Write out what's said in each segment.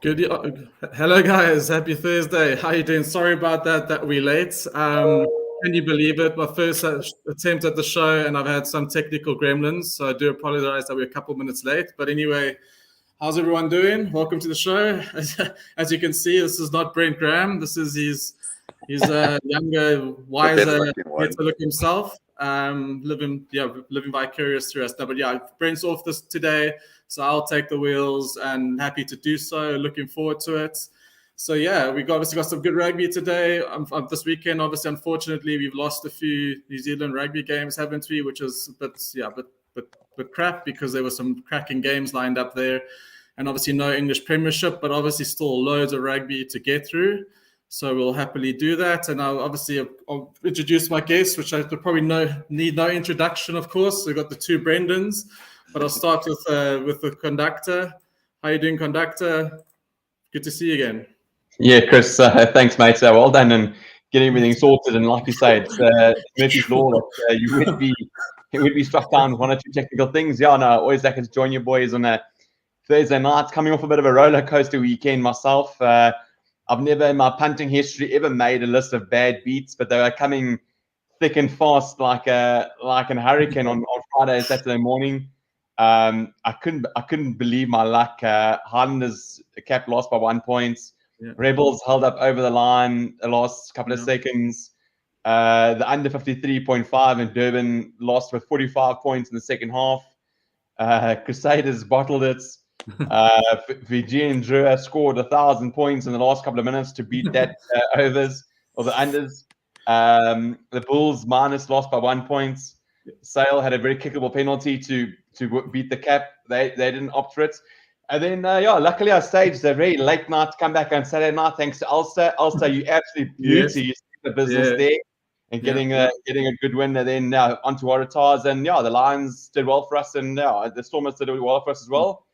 Good. Hello, guys. Happy Thursday. How you doing? Sorry about that we're late. Can you believe it? My first attempt at the show, and I've had some technical gremlins, so I do apologize that we're a couple minutes late. But anyway, how's everyone doing? Welcome to the show. As you can see, this is not Brent Graham. This is his younger, wiser, better look himself. Living vicarious through us. No, but yeah, Brent's off this today, so I'll take the wheels and happy to do so. Looking forward to it. So yeah, we obviously got some good rugby today. This weekend, obviously, unfortunately, we've lost a few New Zealand rugby games, haven't we? Which is but crap, because there were some cracking games lined up there, and obviously no English Premiership, but obviously still loads of rugby to get through. So we'll happily do that. And I'll introduce my guests, which I probably need no introduction, of course. We've got the two Brendans, but I'll start with the conductor. How you doing, conductor? Good to see you again. Yeah, Chris, thanks, mate. Well done and getting everything sorted. And like you say, it's Murphy's Law that you would be struck down with one or two technical things. Yeah, no, always happy to join you boys on a Thursday night, coming off a bit of a roller coaster weekend myself. I've never in my punting history ever made a list of bad beats, but they were coming thick and fast like a hurricane on Friday and Saturday morning. I couldn't believe my luck. Highlanders cap lost by 1 point. Yeah. Rebels held up over the line the last couple of seconds. The under 53.5 in Durban lost with 45 points in the second half. Crusaders bottled it. Fijian Drua scored 1,000 points in the last couple of minutes to beat that overs or the unders. The Bulls minus lost by 1 point. Sale had a very kickable penalty to beat the cap. They didn't opt for it. And then, luckily I staged a very late night comeback on Saturday night thanks to Ulster. Ulster, you absolute beauty. Yes. The business there and getting a good win. And then on to Waratahs. And, the Lions did well for us. And, the Stormers did well for us as well.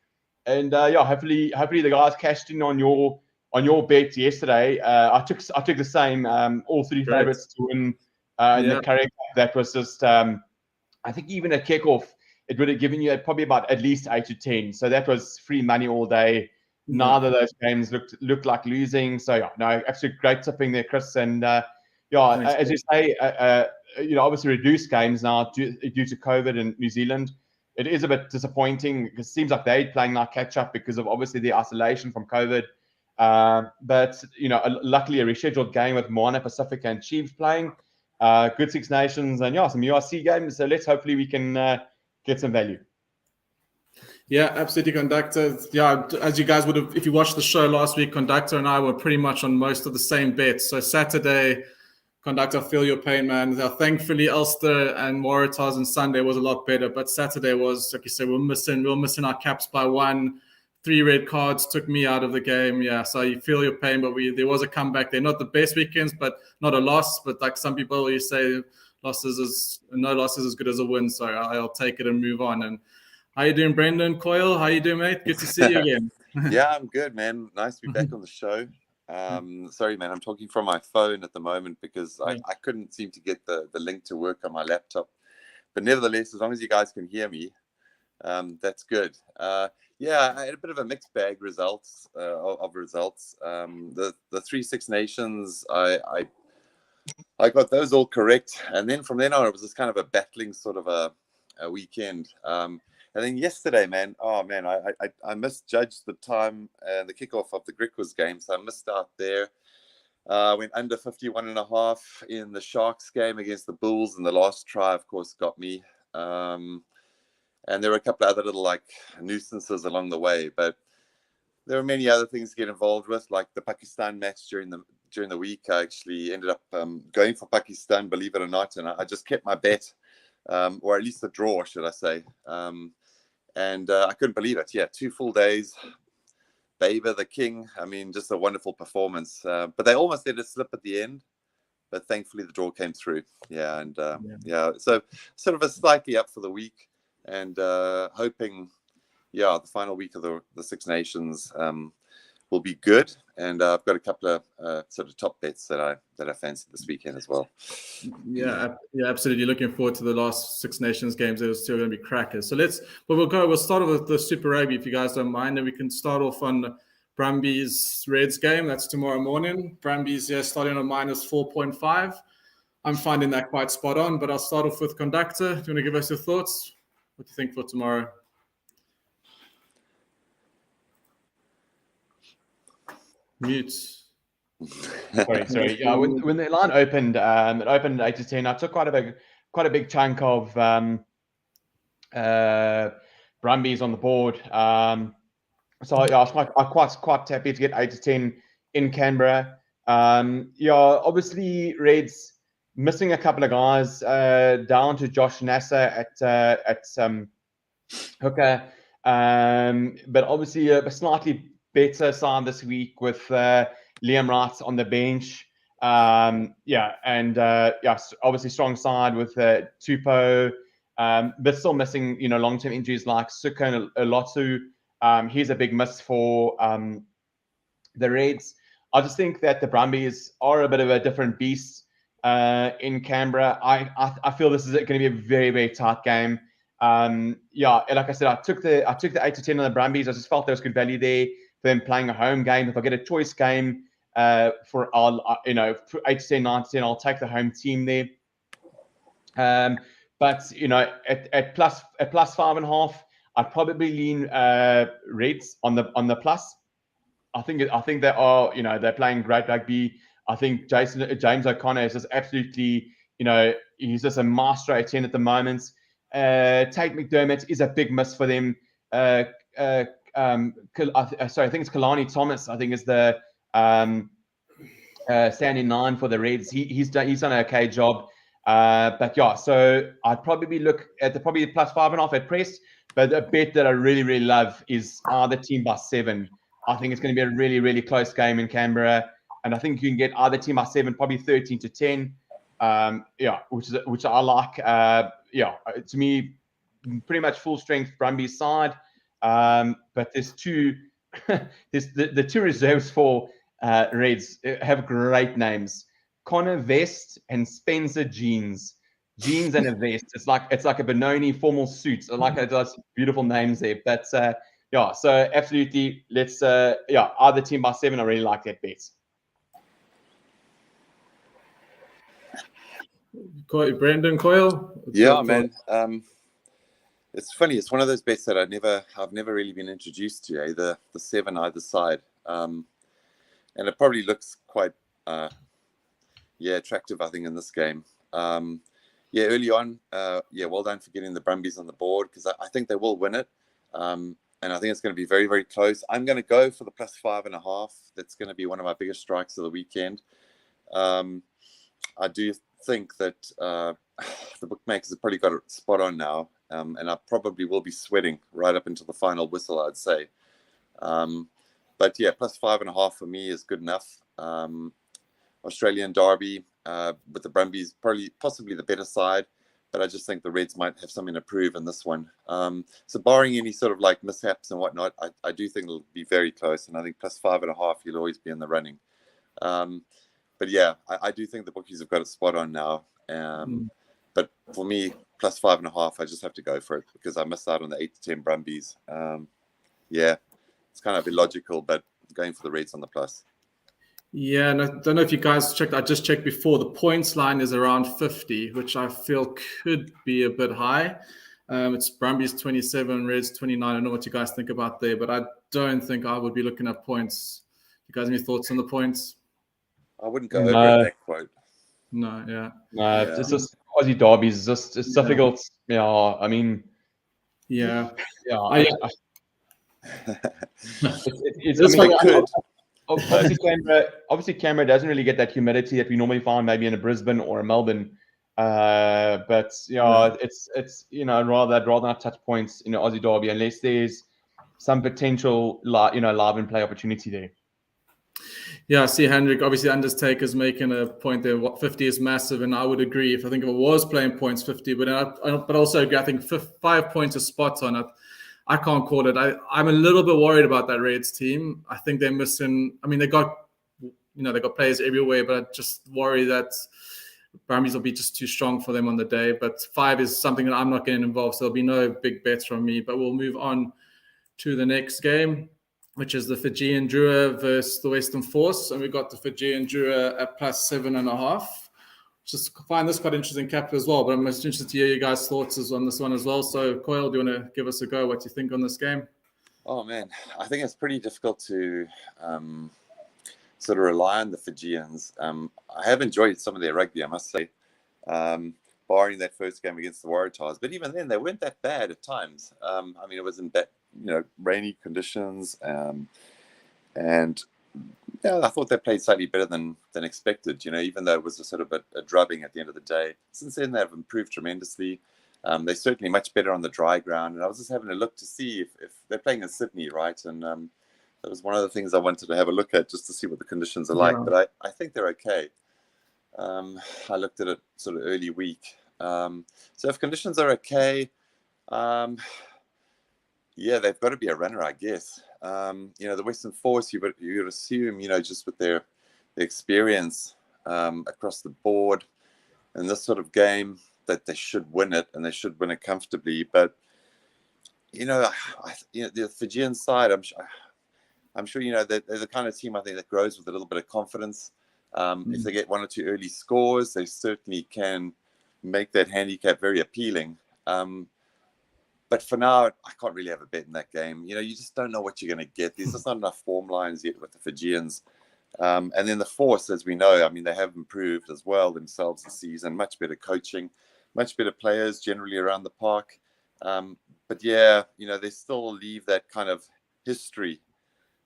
And, hopefully the guys cashed in on your bet yesterday. I took the same, all three favourites to win in the Currie Cup. That was just, I think even at kickoff, it would have given you probably about at least 8 to 10. So that was free money all day. Mm-hmm. Neither of those games looked like losing. So absolutely great tipping there, Chris. And as you say, obviously reduced games now due to COVID in New Zealand. It is a bit disappointing because it seems like they're playing like catch up because of obviously the isolation from COVID. But luckily a rescheduled game with Moana, Pasifika, and Chiefs playing. Good Six Nations and some URC games. So let's hopefully we can get some value. Yeah, absolutely, conductor. Yeah, as you guys would have, if you watched the show last week, conductor and I were pretty much on most of the same bets. So Saturday, conductor, feel your pain, man. Thankfully, Ulster and Waratahs and Sunday was a lot better, but Saturday was, like you said, we were missing our caps by one. 3 red cards took me out of the game. Yeah, so you feel your pain, but there was a comeback there. Not the best weekends, but not a loss. But like some people, you say no loss is as good as a win. So I'll take it and move on. And how you doing, Brendan Coyle? How you doing, mate? Good to see you again. Yeah, I'm good, man. Nice to be back on the show. Sorry, man, I'm talking from my phone at the moment because I couldn't seem to get the link to work on my laptop. But nevertheless, as long as you guys can hear me, that's good. I had a bit of a mixed bag of results. The 3 Six Nations, I got those all correct, and then from then on, it was just kind of a battling sort of a weekend. And then yesterday, man, I misjudged the time and the kickoff of the Griquas game, so I missed out there. Went under 51.5 in the Sharks game against the Bulls, and the last try, of course, got me. And there were a couple of other little nuisances along the way, but there were many other things to get involved with, like the Pakistan match during the week. I actually ended up going for Pakistan, believe it or not, and I just kept my bet, or at least the draw, should I say. And I couldn't believe it. Yeah, 2 full days. Baber, the king. I mean, just a wonderful performance. But they almost let it slip at the end. But thankfully, the draw came through. Yeah, and so sort of a slightly up for the week. And hoping, the final week of the Six Nations will be good. And I've got a couple of sort of top bets that I fancy this weekend as well. Yeah, absolutely. Looking forward to the last Six Nations games. They're still going to be crackers. So we'll start off with the Super Rugby, if you guys don't mind, and we can start off on Brumbies Reds game. That's tomorrow morning. Brumbies starting on -4.5. I'm finding that quite spot on, but I'll start off with Conductor. Do you want to give us your thoughts? What do you think for tomorrow? Mute. Sorry. Yeah, when the line opened, it opened 8-10. I took quite a big chunk of Brumbies on the board. So yeah, I was quite happy to get 8-10 in Canberra. Obviously Reds missing a couple of guys down to Josh Nasser at hooker, but obviously a slightly better side this week with Liam Wright on the bench. Obviously strong side with Tupou, but still missing long-term injuries like Suka and Olotu. He's a big miss for the Reds. I just think that the Brumbies are a bit of a different beast in Canberra. I feel this is going to be a very, very tight game. Like I said, I took the 8-10 on the Brumbies. I just felt there was good value there for them playing a home game. If I get a choice game for 8-10, 9-10, I'll take the home team there. But at plus 5.5, I'd probably lean Reds on the plus. I think they are, they're playing great rugby. I think James O'Connor is just absolutely, he's just a master at 10 at the moment. Tate McDermott is a big miss for them. I think it's Kalani Thomas. I think is the standing 9 for the Reds. He's done an okay job. So I'd probably look at the plus 5.5 at press. But a bet that I really, really love is either team by 7. I think it's going to be a really, really close game in Canberra, and I think you can get either team by 7, probably 13-10. Which I like. To me, pretty much full strength Brumbies side. But there's the two reserves for Reds have great names: Connor Vest and Spencer Jeans. Jeans and a vest. It's like a Benoni formal suit. I like those beautiful names there. But so absolutely, let's either team by 7. I really like that bet. Brendan Coyle. Yeah, man. It's funny. It's one of those bets that I've never really been introduced to. The 7 either side, and it probably looks quite attractive. I think in this game. Early on, well done for getting the Brumbies on the board, because I think they will win it. And I think it's going to be very, very close. I'm going to go for the plus 5.5. That's going to be one of my biggest strikes of the weekend. I do think that the bookmakers have probably got it spot on now. And I probably will be sweating right up into the final whistle, I'd say. Plus 5.5 for me is good enough. Australian derby with the Brumbies, possibly the better side, but I just think the Reds might have something to prove in this one. So barring any sort of like mishaps and whatnot, I do think it'll be very close, and I think plus 5.5 you'll always be in the running. I do think the bookies have got it spot on now. But for me, plus 5.5, I just have to go for it because I missed out on the 8-10 Brumbies. It's kind of illogical, but going for the Reds on the plus. Yeah, and I don't know if you guys checked. I just checked before. The points line is around 50, which I feel could be a bit high. It's Brumbies 27, Reds 29. I don't know what you guys think about there, but I don't think I would be looking at points. You guys have any thoughts on the points? I wouldn't go over that quote. No, it's just Aussie derbies. It's difficult. Yeah, I mean, Obviously, Canberra doesn't really get that humidity that we normally find maybe in a Brisbane or a Melbourne. I'd rather not touch points in an Aussie derby unless there's some potential, live and play opportunity there. Yeah, I see Hendrik. Obviously, Undertaker's making a point there. 50 is massive, and I would agree. If I was playing points 50, but also agree. I think 5 points is spot on. I can't call it. I'm a little bit worried about that Reds team. I think they're missing. I mean, they got players everywhere, but I just worry that Brumbies will be just too strong for them on the day. But 5 is something that I'm not getting involved, so there'll be no big bets from me. But we'll move on to the next game. which is the Fijian Drua versus the Western Force. And we got the Fijian Drua at +7.5. Just find this quite interesting cap as well, but I'm most interested to hear you guys' thoughts on this one as well. So, Coyle, do you want to give us a go? What do you think on this game? Oh, man, I think it's pretty difficult to sort of rely on the Fijians. I have enjoyed some of their rugby, I must say, barring that first game against the Waratahs. But even then, they weren't that bad at times. I mean, it was in rainy conditions, and yeah, I thought they played slightly better than expected. Even though it was a sort of a drubbing at the end of the day. Since then, they've improved tremendously. They're certainly much better on the dry ground. And I was just having a look to see if they're playing in Sydney, right? And that was one of the things I wanted to have a look at, just to see what the conditions are like. But I think they're okay. I looked at it sort of early week. So if conditions are okay, yeah, they've got to be a runner, I guess. The Western Force, you would assume, just with their experience across the board in this sort of game, that they should win it, and they should win it comfortably. But the Fijian side, I'm sure that they're the kind of team, I think, that grows with a little bit of confidence. If they get one or two early scores, they certainly can make that handicap very appealing. But for now, I can't really have a bet in that game. You just don't know what you're going to get. There's just not enough form lines yet with the Fijians. And then the Force, as we know, I mean, they have improved as well themselves this season. Much better coaching, much better players generally around the park. But yeah, they still leave that kind of history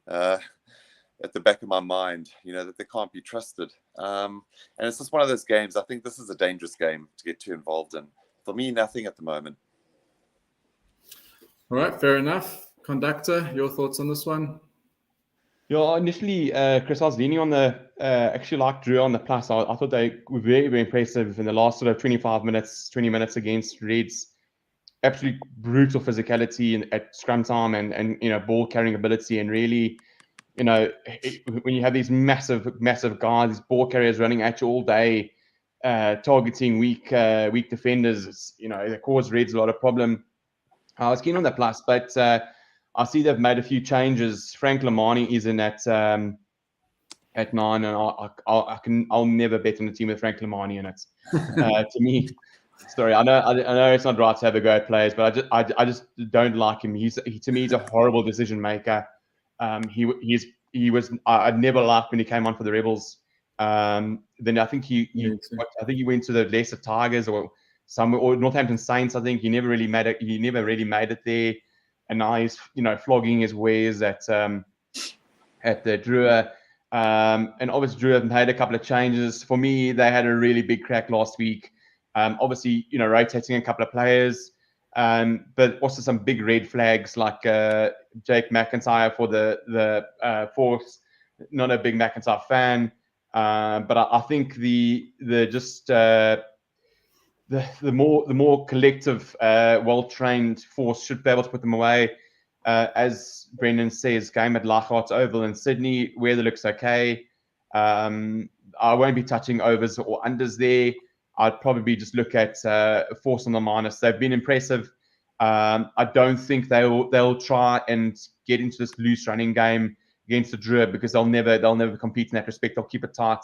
at the back of my mind, that they can't be trusted. And it's just one of those games. I think this is a dangerous game to get too involved in. For me, nothing at the moment. All right, fair enough. Conductor, your thoughts on this one? Yeah, initially, Chris, I was leaning on the actually like Drua on the plus. I thought they were very, very impressive in the last sort of 20 minutes against Reds. Absolutely brutal physicality at scrum time and ball carrying ability, and really, when you have these massive guys, these ball carriers running at you all day, targeting weak defenders, they cause Reds a lot of problem. I was keen on the plus, but I see they've made a few changes. Frank Lamani is in at 9, and I'll never bet on a team with Frank Lamani in it. To me, sorry, I know it's not right to have a go at players, but I just don't like him. To me, he's a horrible decision maker. He was I'd never liked when he came on for the Rebels. Then I think he went to the Leicester Tigers or Northampton Saints. I think he never really made it there, and now he's flogging his wares at the Drua. And obviously Drua have made a couple of changes. For me, they had a really big crack last week. Obviously, rotating a couple of players, but also some big red flags like Jake McIntyre for the Force. Not a big McIntyre fan, but I think the more collective, well-trained Force should be able to put them away. As Brendan says, game at Leichhardt Oval in Sydney, weather looks okay. I won't be touching overs or unders there. I'd probably just look at Force on the minus. They've been impressive. I don't think they'll try and get into this loose running game against the Drua, because they'll never compete in that respect. They'll keep it tight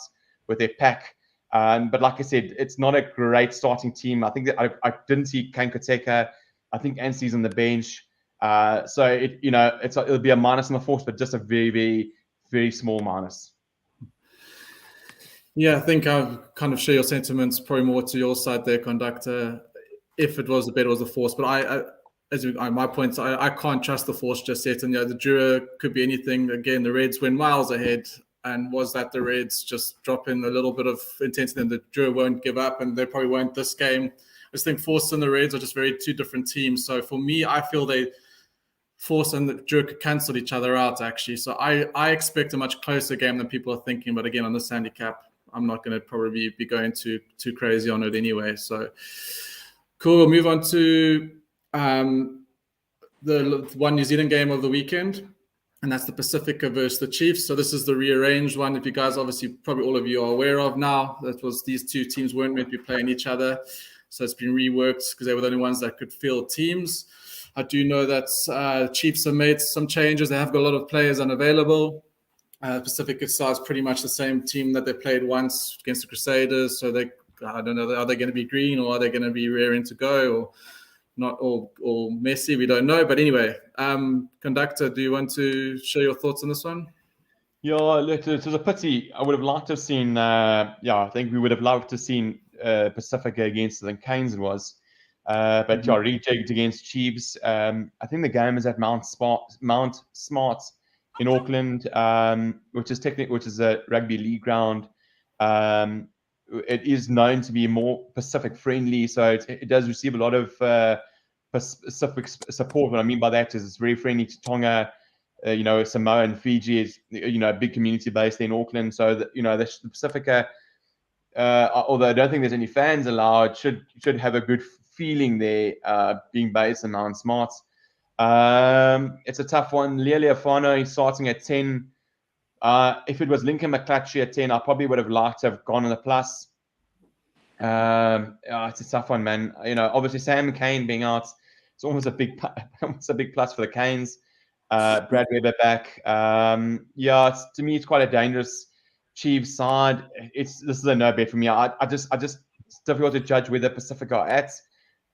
with their pack. But like I said, it's not a great starting team. I think that I didn't see Kankateka. I think Anstey's on the bench. So it'll be a minus on the Force, but just a very, very, very small minus. Yeah, I think I kind of share your sentiments, probably more to your side there, Conductor. If it was the bet, it was the Force. But my point, I can't trust the Force just yet. And the Drua could be anything. Again, the Reds went miles ahead. And was that the Reds just drop in a little bit of intensity, and the Drua won't give up, and they probably won't this game. I just think Force and the Reds are just two different teams. So for me, I feel they Force and the Drua could cancel each other out, actually. So I expect a much closer game than people are thinking. But again, on this handicap, I'm not going to probably be going too crazy on it anyway. So cool. We'll move on to the one New Zealand game of the weekend. And that's the Pasifika versus the Chiefs. So this is the rearranged one. If you guys, obviously, probably all of you are aware of now, these two teams weren't meant to be playing each other. So it's been reworked because they were the only ones that could field teams. I do know that Chiefs have made some changes. They have got a lot of players unavailable. Pasifika side is pretty much the same team that they played once against the Crusaders. So I don't know, are they going to be green or are they going to be raring to go or not, or messy? We don't know. But anyway, Conductor, do you want to share your thoughts on this one? Yeah, look, it was a pity. I would have liked to have seen. I think we would have loved to have seen Pasifika against the Canes. It was, but rejigged against Chiefs. I think the game is at Mount Smart in Auckland, which is a rugby league ground. It is known to be more Pacific friendly, so it does receive a lot of Pacific support. What I mean by that is it's very friendly to Tonga. Samoa and Fiji is, a big community based in Auckland. So, the Pasifika, although I don't think there's any fans allowed, should have a good feeling there, being based in Mount Smart. It's a tough one. Lealiafano is starting at 10. If it was Lincoln McClatchy at 10, I probably would have liked to have gone on the plus. It's a tough one, man. Obviously Sam Cane being out, it's almost a big plus for the Canes. Brad Weber back. To me, it's quite a dangerous Chiefs side. This is a no bet for me. I just it's difficult to judge where the Pacific are at.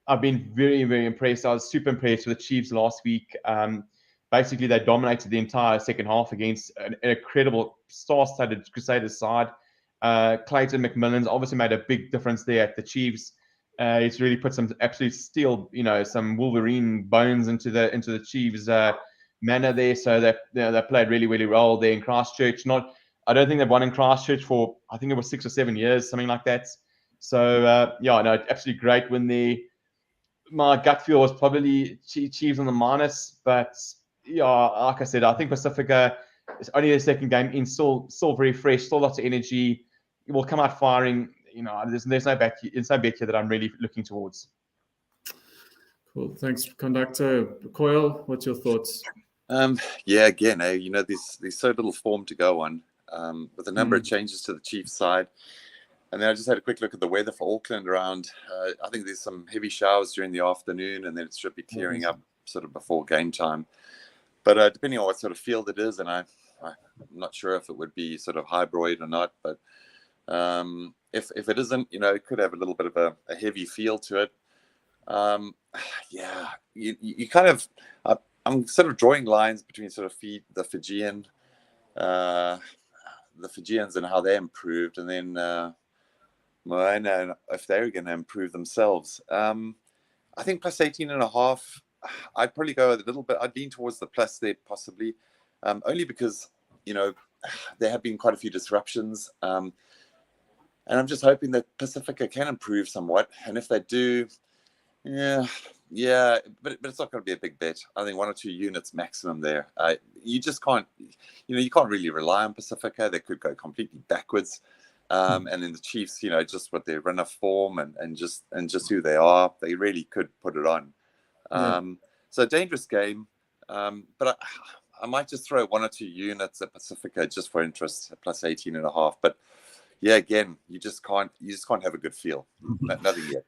I've been very, very impressed. I was super impressed with the Chiefs last week. Basically, they dominated the entire second half against an incredible star-studded Crusaders side. Clayton McMillan's obviously made a big difference there at the Chiefs. He's really put some absolute steel, some Wolverine bones into the Chiefs manner there. So they played really, really well there in Christchurch. I don't think they've won in Christchurch for, I think it was 6 or 7 years, something like that. So absolutely great win there. My gut feel was probably Chiefs on the minus, but like I said, I think Pasifika is only their second game in, still very fresh, still lots of energy. It will come out firing. There's no bet here that I'm really looking towards. Cool. Thanks, Conductor. Coyle, what's your thoughts? Again, there's so little form to go on, with a number of changes to the Chiefs side. And then I just had a quick look at the weather for Auckland around. I think there's some heavy showers during the afternoon, and then it should be clearing up sort of before game time. But depending on what sort of field it is, and I'm not sure if it would be sort of hybrid or not, but if it isn't, it could have a little bit of a heavy feel to it. You kind of, I'm sort of drawing lines between sort of the Fijian, the Fijians and how they improved, and then Moana, if they're going to improve themselves. I think plus 18.5. I'd probably go a little bit. I'd lean towards the plus there, possibly, only because there have been quite a few disruptions, and I'm just hoping that Pasifika can improve somewhat. And if they do, but it's not going to be a big bet. I think 1 or 2 units maximum there. You just can't, you can't really rely on Pasifika. They could go completely backwards. And then the Chiefs, just with their run of form and just who they are, they really could put it on. So dangerous game, but I might just throw 1 or 2 units at Pasifika just for interest, plus 18.5. But again, you just can't have a good feel. Nothing yet.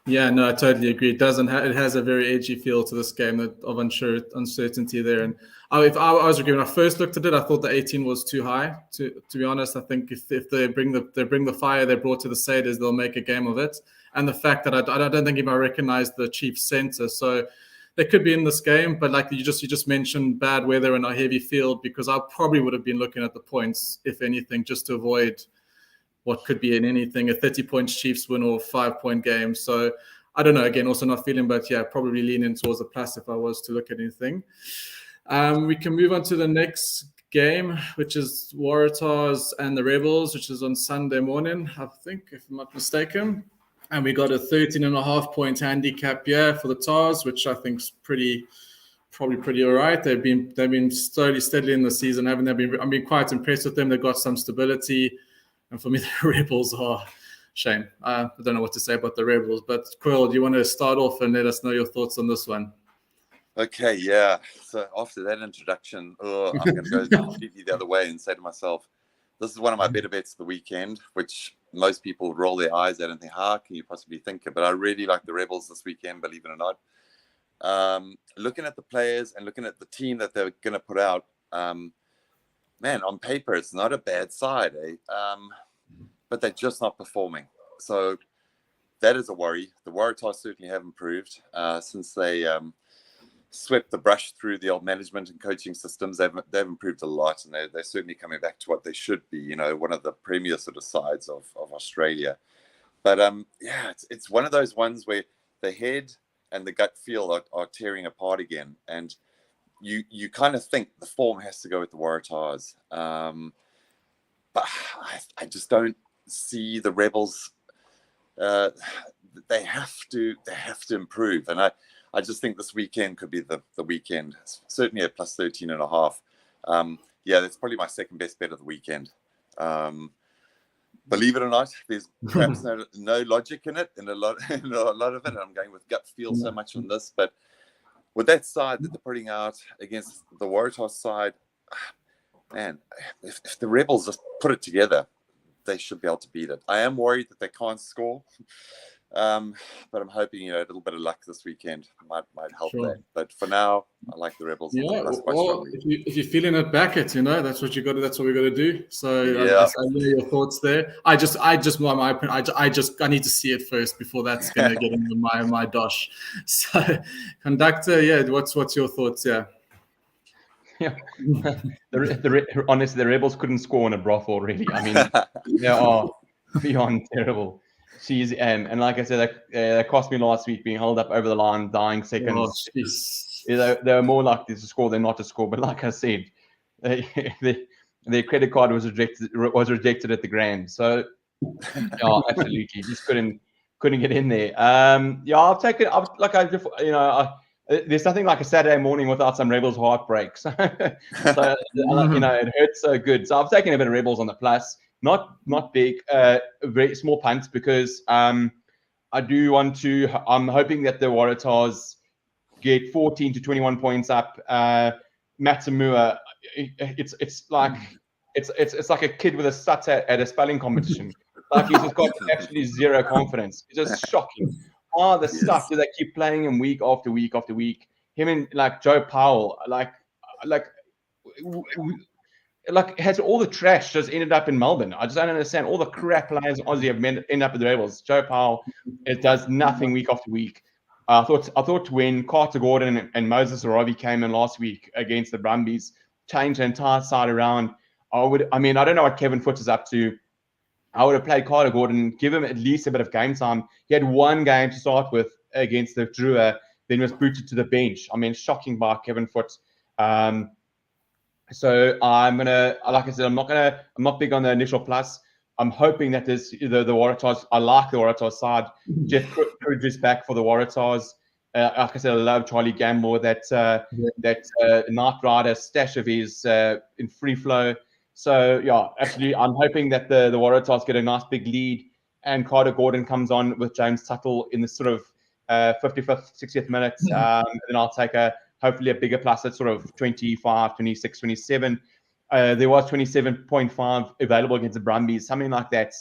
Yeah, no, I totally agree. It has a very edgy feel to this game of uncertainty there. And if I was agreeing, when I first looked at it, I thought the 18 was too high. To be honest, I think if they bring the fire they brought to the Crusaders, they'll make a game of it. And the fact that I don't think even I recognize the Chiefs center, so they could be in this game. But like you just mentioned, bad weather and a heavy field, because I probably would have been looking at the points, if anything, just to avoid what could be in anything, a 30-point Chiefs win or 5-point game. So I don't know, again, also not feeling, but probably leaning towards a plus if I was to look at anything. We can move on to the next game, which is Waratahs and the Rebels, which is on Sunday morning, I think, if I'm not mistaken. And we got a 13.5-point handicap for the Tars, which I think is probably pretty all right. They've been slowly, steadily in the season, haven't they? I've been quite impressed with them. They've got some stability. And for me, the Rebels are shame. I don't know what to say about the Rebels. But Quill, do you want to start off and let us know your thoughts on this one? Okay, yeah. So after that introduction, I'm going to go completely the other way and say to myself, this is one of my better bets of the weekend, which most people roll their eyes at and think, how can you possibly think it? But I really like the Rebels this weekend, believe it or not. looking at the players and looking at the team that they're going to put out, man, on paper, it's not a bad side, but they're just not performing. So that is a worry. The Waratahs certainly have improved since they swept the brush through the old management and coaching systems. They've improved a lot, and they're certainly coming back to what they should be, you know, one of the premier sort of sides of Australia. But yeah, it's one of those ones where the head and the gut feel are tearing apart again, and you kind of think the form has to go with the Waratahs, but I just don't see the Rebels. They have to improve, and I just think this weekend could be the weekend. Certainly at plus 13.5. Yeah, that's probably my second best bet of the weekend. Believe it or not, there's perhaps no logic in it, in a lot of it. And I'm going with gut feel so much on this, but with that side that they're putting out against the Waratahs side, man, if the Rebels just put it together, they should be able to beat it. I am worried that they can't score, but I'm hoping, you know, a little bit of luck this weekend might help that. But for now, I like the Rebels. Yeah, well, if you're feeling it, back it. You know, that's what you got to. That's what we got to do. So yeah. I know your thoughts there. I need to see it first before that's going to get into my dosh. So, conductor, yeah, what's your thoughts? Yeah. Yeah, honestly, the Rebels couldn't score in a brothel, really. I mean, they are beyond terrible. And like I said, they cost me last week being held up over the line, dying seconds. They were more likely to score than not to score. But like I said, their credit card was rejected at the Grand. So yeah, absolutely, just couldn't get in there. Yeah, I'll take it. There's nothing like a Saturday morning without some Rebels heartbreak. So you know, it hurts so good. So I've taken a bit of Rebels on the plus. Not big, very small punts, because I'm hoping that the Waratahs get 14 to 21 points up. Matamua, it's like a kid with a stutter at a spelling competition. Like, he's just got absolutely zero confidence. It's just shocking. The stuff that they keep playing him week after week after week. Him and like Joe Powell, like has all the trash just ended up in Melbourne. I just don't understand. All the crap players Aussie have ended up with the Rebels. Joe Powell, it does nothing week after week. I thought when Carter Gordon and Moses Arabi came in last week against the Brumbies, changed the entire side around. I don't know what Kevin Foote is up to. I would have played Carter Gordon, give him at least a bit of game time. He had one game to start with against the Drua, then was booted to the bench. I mean, shocking by Kevin Foote. So I'm gonna, like I said, I'm not big on the initial plus. I'm hoping that there's the Waratahs. I like the Waratahs side. Jeff Cridge is back for the Waratahs. Like I said, I love Charlie Gamble. That Night Rider stash of his in free flow. So yeah, actually, I'm hoping that the Waratahs get a nice big lead, and Carter Gordon comes on with James Tuttle in the sort of 55th, 60th minutes. And then I'll take hopefully a bigger plus at sort of 25, 26, 27. There was 27.5 available against the Brumbies, something like that.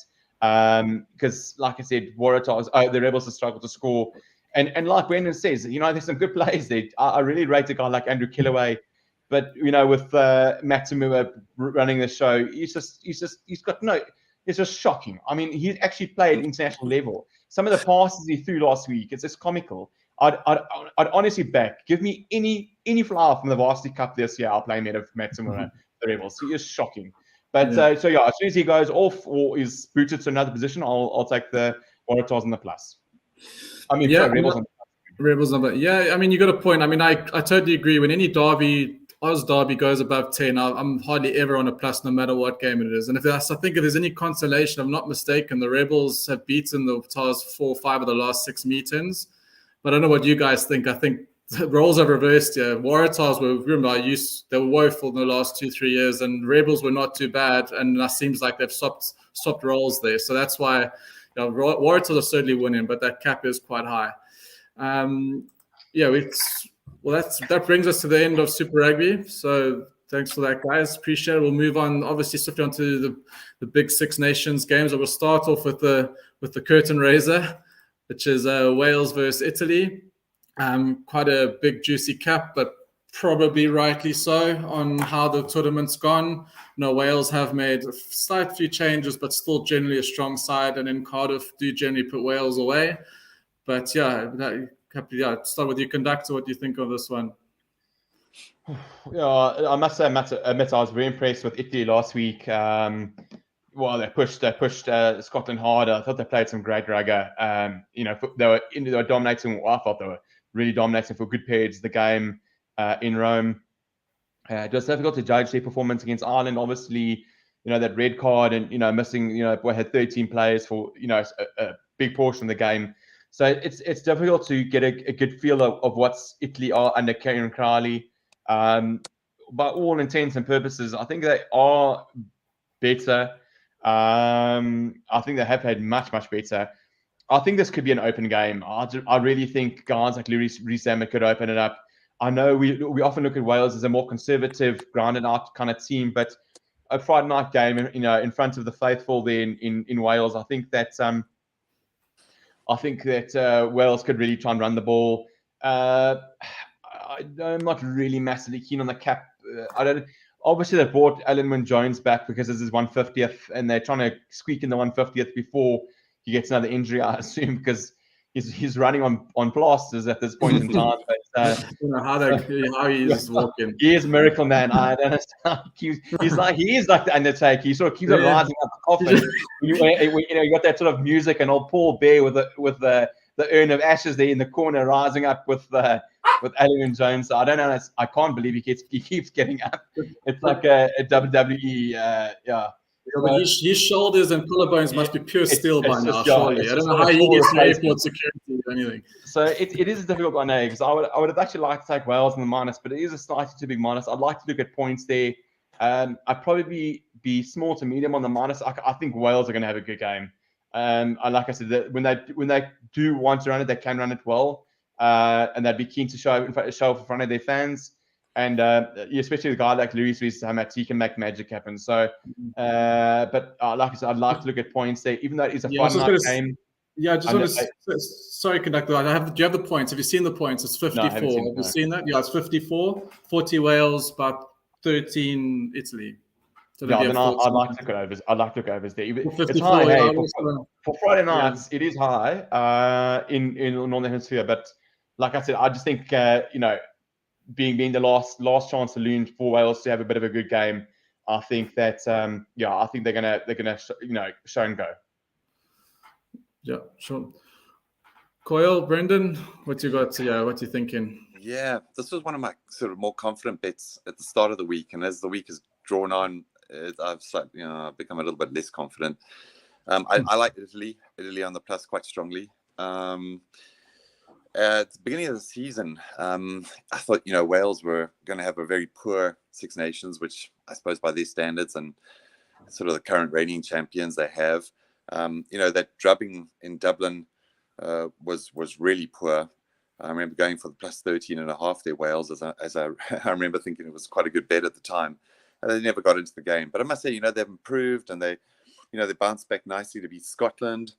Because, like I said, Waratahs, the Rebels have struggled to score. And like Brendan says, you know, there's some good players there. I really rate a guy like Andrew Killaway. But, you know, with Matamua running the show, it's just shocking. I mean, he actually played international level. Some of the passes he threw last week, it's just comical. I'd honestly back. Give me any flower from the Varsity Cup this year, I'll play him out of Matamua, the Rebels. He is shocking. But so yeah, as soon as he goes off or is booted to another position, I'll take the Waratahs on the plus. I mean, Rebels on the plus. Rebels number. Yeah, I mean, you got a point. I mean, I totally agree. When any Oz derby goes above 10, I'm hardly ever on a plus, no matter what game it is. And I think if there's any consolation, I'm not mistaken, the Rebels have beaten the Tars 4 or 5 of the last 6 meetings. But I don't know what you guys think. I think the roles have reversed here. Waratahs they were woeful in the last 2-3 years, and Rebels were not too bad. And it seems like they've stopped roles there. So that's why Waratahs are certainly winning, but that cap is quite high. That brings us to the end of Super Rugby. So thanks for that, guys. Appreciate it. We'll move on, obviously, swiftly on to the big Six Nations games. We'll start off with the curtain raiser, which is Wales versus Italy. Quite a big juicy cap, but probably rightly so on how the tournament's gone. Wales have made a slight few changes, but still generally a strong side. And then Cardiff do generally put Wales away. But yeah, start with you, conductor. What do you think of this one? Yeah, I must say, Matt, I was very impressed with Italy last week. Well, they pushed Scotland hard. I thought they played some great rugby. They were dominating. I thought they were really dominating for good periods of the game in Rome. It was difficult to judge their performance against Ireland. Obviously, that red card and missing. We had 13 players for a big portion of the game. So it's difficult to get a good feel of what's Italy are under Kieran Crowley. By all intents and purposes, I think they are better. I think they have played much better. I think this could be an open game. I really think guys like Rees-Zammit could open it up. I know we often look at Wales as a more conservative, grounded out kind of team, but a Friday night game, in front of the faithful there in Wales, I think that Wales could really try and run the ball. I'm not really massively keen on the cap. Obviously, they brought Alan Wynne-Jones back because this is 150th, and they're trying to squeak in the 150th before he gets another injury, I assume, because he's running on plasters at this point in time. But how he's walking. He is a miracle man. I don't understand. He is like the Undertaker. He sort of keeps on rising up the coffin. You got that sort of music, and old Paul Bear with the urn of ashes there in the corner, rising up with Alan Jones. So I don't know. I can't believe he keeps getting up. It's like a WWE. Yeah. But his shoulders and collarbones must be pure steel by now, surely. I don't know how he gets airport security or anything. So it is a difficult one, because I would have actually liked to take Wales in the minus, but it is a slightly too big minus. I'd like to look at points there. I'd probably be small to medium on the minus. I think Wales are going to have a good game. And like I said, when they do want to run it, they can run it well, and they'd be keen to show in front of their fans. And especially the guy like Louis Rees-Zammit, he can make magic happen. So, but like I said, I'd like to look at points there, even though it is a fun night game. Yeah, I just want to. Sorry, conductor. Do you have the points? Have you seen the points? It's 54. No, have you seen that? Yeah, it's 54. 40 Wales, but 13 Italy. So I'd like to look at overs. I'd like to look at overs there. It's high. For Friday nights, it is high in the Northern Hemisphere. But like I said, I just think being the last chance saloon for Wales to have a bit of a good game, I think that I think they're gonna show and go. Yeah, sure. Coyle, Brendan, what you got? What you thinking? Yeah, this was one of my sort of more confident bets at the start of the week, and as the week has drawn on, I've slightly, become a little bit less confident. I like Italy on the plus quite strongly. At the beginning of the season, I thought, Wales were going to have a very poor Six Nations, which I suppose by their standards and sort of the current reigning champions they have, that drubbing in Dublin was really poor. I remember going for the plus 13.5 there, Wales, as I remember thinking it was quite a good bet at the time. And they never got into the game. But I must say, they've improved and they bounced back nicely to beat Scotland.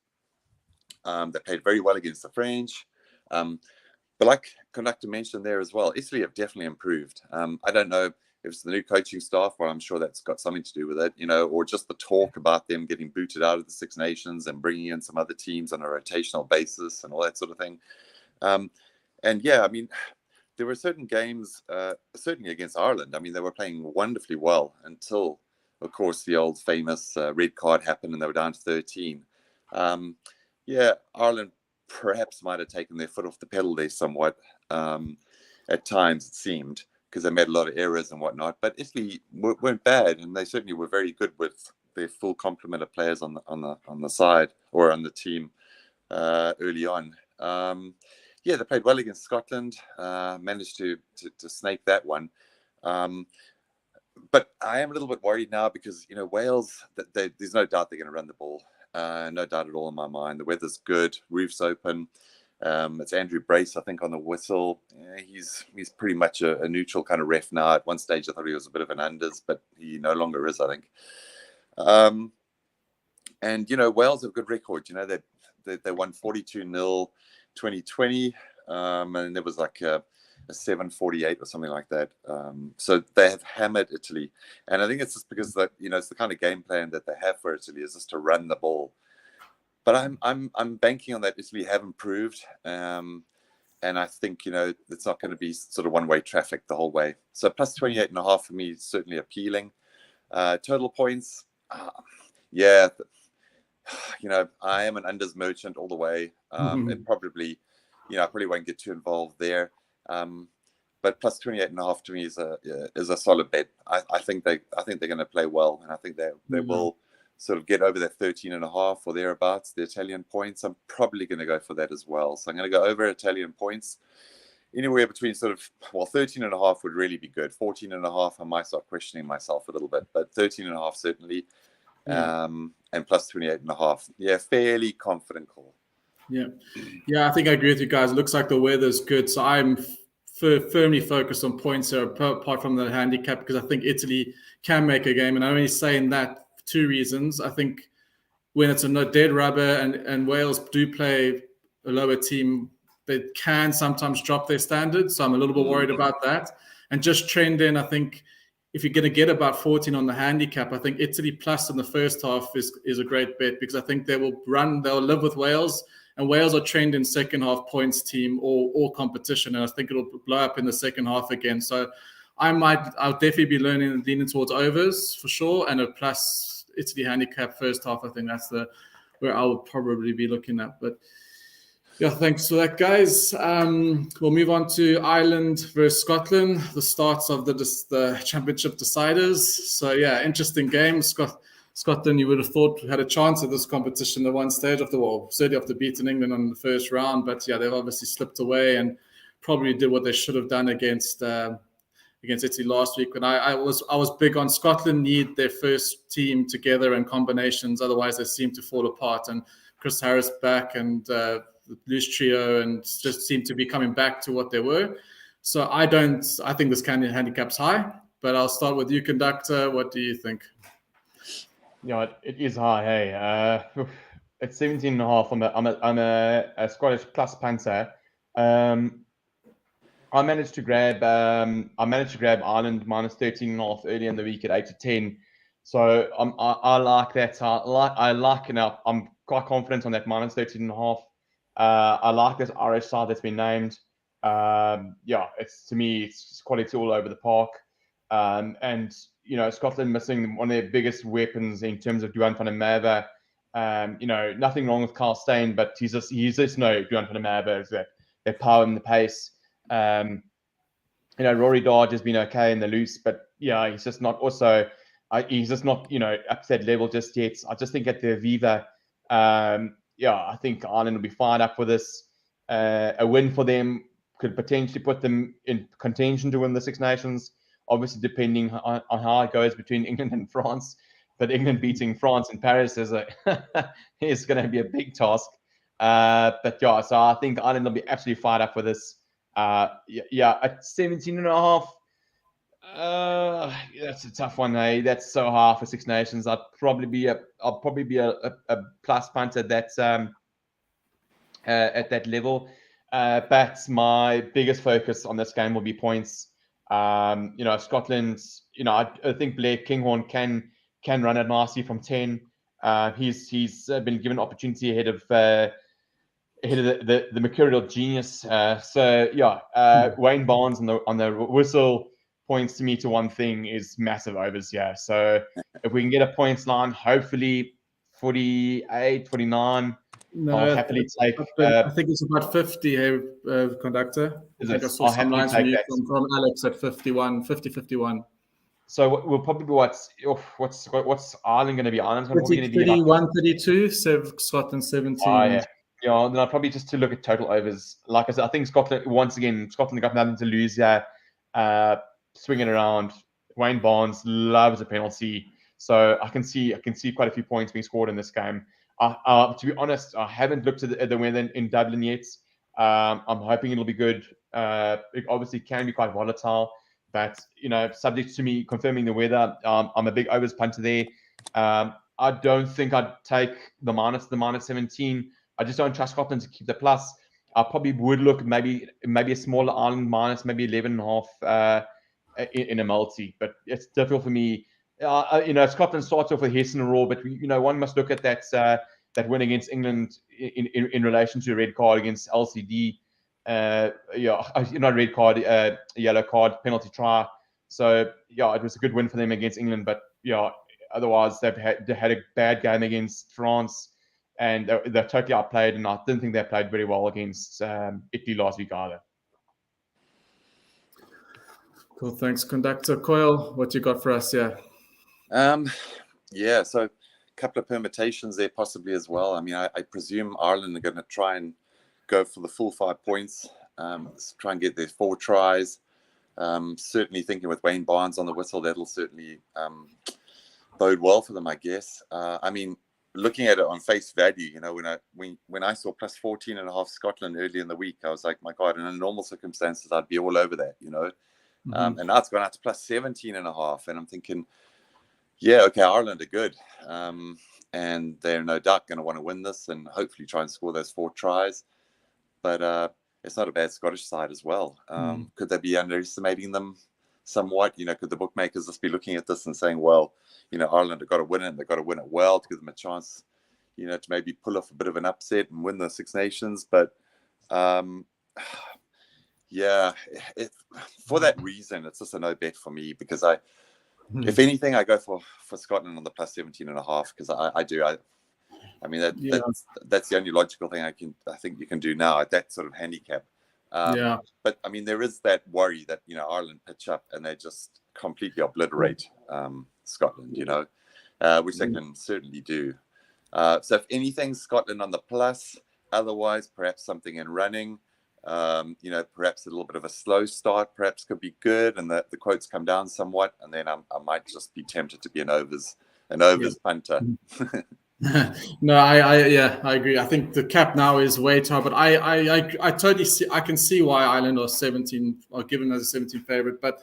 They played very well against the French. But like conductor mentioned there as well, Italy have definitely improved. I don't know if it's the new coaching staff, well, I'm sure that's got something to do with it, or just the talk about them getting booted out of the Six Nations and bringing in some other teams on a rotational basis and all that sort of thing. And yeah, I mean, there were certain games, certainly against Ireland. I mean, they were playing wonderfully well until, of course, the old famous red card happened and they were down to 13. Ireland perhaps might have taken their foot off the pedal there somewhat at times, it seemed, because they made a lot of errors and whatnot. But Italy weren't bad, and they certainly were very good with their full complement of players on the side or on the team early on. They played well against Scotland, managed to snake that one. But I am a little bit worried now because, Wales, there's no doubt they're going to run the ball. No doubt at all in my mind. The weather's good, roof's open. It's Andrew Brace, I think, on the whistle. Yeah, he's pretty much a neutral kind of ref now. At one stage, I thought he was a bit of an unders, but he no longer is, I think. And Wales have a good record. They won 42-0 2020. and there was like a 748 or something like that. So they have hammered Italy, and I think it's just because that it's the kind of game plan that they have for Italy is just to run the ball. But I'm banking on that Italy have improved, and I think it's not going to be sort of one-way traffic the whole way. So plus 28.5 for me is certainly appealing. Total points, yeah. I am an unders merchant all the way. It probably, I probably won't get too involved there. But plus 28.5 to me is a solid bet. I think they're going to play well, and I think they will sort of get over that 13.5 or thereabouts, the Italian points. I'm probably going to go for that as well. So I'm going to go over Italian points. Anywhere between 13.5 would really be good. 14.5, I might start questioning myself a little bit, but 13.5 certainly. And plus 28.5. Yeah, fairly confident call. Yeah, I think I agree with you guys. It looks like the weather's good. So I'm firmly focused on points here, apart from the handicap, because I think Italy can make a game. And I'm only saying that for two reasons. I think when it's a dead rubber and Wales do play a lower team, they can sometimes drop their standards. So I'm a little bit worried about that. And just trend in, I think if you're going to get about 14 on the handicap, I think Italy plus in the first half is a great bet, because I think they'll live with Wales, and Wales are trained in second half points team or competition, and I think it'll blow up in the second half again. So I'll definitely be leaning towards overs for sure, and a plus Italy handicap first half. I think that's where I would probably be looking at. But yeah, thanks for that, guys. We'll move on to Ireland versus Scotland, the starts of the championship deciders. So yeah, interesting game. Scotland, you would have thought had a chance at this competition at one stage certainly after beating England on the first round. But yeah, they've obviously slipped away and probably did what they should have done against Italy last week. And I was big on Scotland need their first team together and combinations, otherwise they seem to fall apart. And Chris Harris back and the loose trio and just seem to be coming back to what they were. So I think this handicap's high, but I'll start with you, conductor. What do you think? Yeah, it is high. Hey, it's 17.5. I'm a Scottish plus punter. I managed to grab Ireland minus 13.5 early in the week at 8-10. So I like that. I'm quite confident on that minus 13.5. I like this Irish side that's been named. To me, it's quality all over the park. And Scotland missing one of their biggest weapons in terms of Duan van der Merwe. Nothing wrong with Carl Steyn, but he's just no Duan van der Merwe. Is that power and the pace. Rory Dodge has been okay in the loose, but yeah, he's just not. Also, he's just not up to that level just yet. I just think at the Aviva, I think Ireland will be fired up for this. A win for them could potentially put them in contention to win the Six Nations. Obviously, depending on how it goes between England and France. But England beating France in Paris is going to be a big task. So I think Ireland will be absolutely fired up for this. At 17.5. That's a tough one, hey. That's so high for Six Nations. I'll probably be a plus punter that's at that level. But my biggest focus on this game will be points. Scotland. I think Blair Kinghorn can run it nicely from 10. He's been given opportunity ahead of the mercurial genius. Wayne Barnes on the whistle points to me to one thing is massive overs. Yeah. So if we can get a points line, hopefully 48, 49. No, I'll happily take. I think it's about 50 here, conductor. I think I saw some lines from Alex at 51. So we'll probably be what's Ireland going to be? Ireland's probably going to be 31, 32. Scotland 17. Oh, yeah. Yeah, then I'll probably just to look at total overs. Like I said, I think Scotland got nothing to lose here. Swinging around. Wayne Barnes loves a penalty, so I can see quite a few points being scored in this game. To be honest, I haven't looked at the weather in Dublin yet. I'm hoping it'll be good. It obviously can be quite volatile, but subject to me confirming the weather, I'm a big overs punter there. I don't think I'd take the minus 17. I just don't trust Scotland to keep the plus. I probably would look maybe a smaller Ireland minus, maybe 11.5 in a multi, but it's difficult for me. Scotland starts off with Hess and Raw, but one must look at that win against England in relation to a red card against LCD. Not red card, yellow card, penalty try. So it was a good win for them against England, but otherwise they had a bad game against France, and they're totally outplayed. And I didn't think they played very well against Italy last week either. Cool, thanks, Conductor Coyle. What you got for us here? So a couple of permutations there possibly as well. I mean, I presume Ireland are going to try and go for the full 5 points, try and get their 4 tries. Certainly thinking with Wayne Barnes on the whistle, that'll certainly bode well for them, I guess. I mean, looking at it on face value, when I saw plus 14.5 Scotland early in the week, I was like, my God, in normal circumstances, I'd be all over that, And now it's gone out to plus 17.5, and I'm thinking, Ireland are good, and they're no doubt going to want to win this and hopefully try and score those 4 tries. But it's not a bad Scottish side as well. Could they be underestimating them somewhat? Could the bookmakers just be looking at this and saying, well, Ireland have got to win it, and they've got to win it well to give them a chance, to maybe pull off a bit of an upset and win the Six Nations. But for that reason, it's just a no bet for me, because if anything, I go for Scotland on the plus 17.5, because I do. I mean, that's the only logical thing I think you can do now at that sort of handicap. But I mean, there is that worry that Ireland pitch up and they just completely obliterate Scotland, which they can certainly do. So if anything, Scotland on the plus. Otherwise, perhaps something in running. Perhaps a little bit of a slow start perhaps could be good, and the quotes come down somewhat, and then I might just be tempted to be an overs punter. No, I agree. I think the cap now is way too high, but I totally see. I can see why Ireland are given as a 17 favorite, but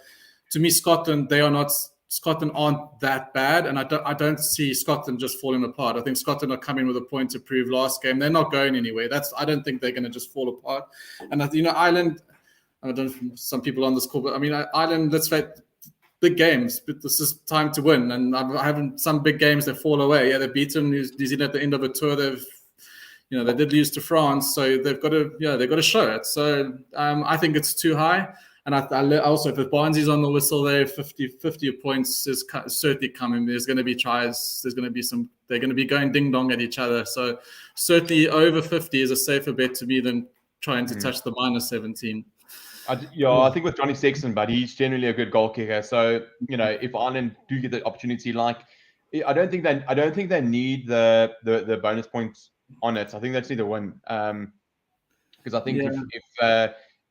to me, Scotland aren't that bad, and I don't see Scotland just falling apart. I think Scotland are coming with a point to prove last game. They're not going anywhere. I don't think they're going to just fall apart. And Ireland, I don't know if some people on this call, but I mean, Ireland, let's say big games, but this is time to win. And I haven't some big games that fall away. Yeah, they beat them New Zealand at the end of a tour. They did lose to France, so they've got to show it. So I think it's too high. And I also, if Barnsley's on the whistle there, 50 points is certainly coming. There's going to be tries. There's going to be they're going to be going ding-dong at each other. So certainly over 50 is a safer bet to me than trying to touch the minus 17. I think with Johnny Sexton, but he's generally a good goal kicker. So, if Ireland do get the opportunity, I don't think they need the bonus points on it. I think they just need to win. Because I think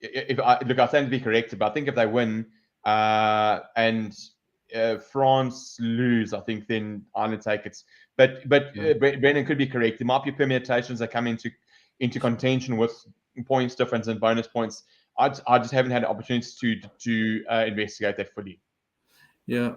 if I stand to be correct, but I think if they win and France lose, I think then Ireland take it. But Brendan could be correct. There might be permutations that come into contention with points difference and bonus points. I just haven't had opportunities to investigate that fully. Yeah.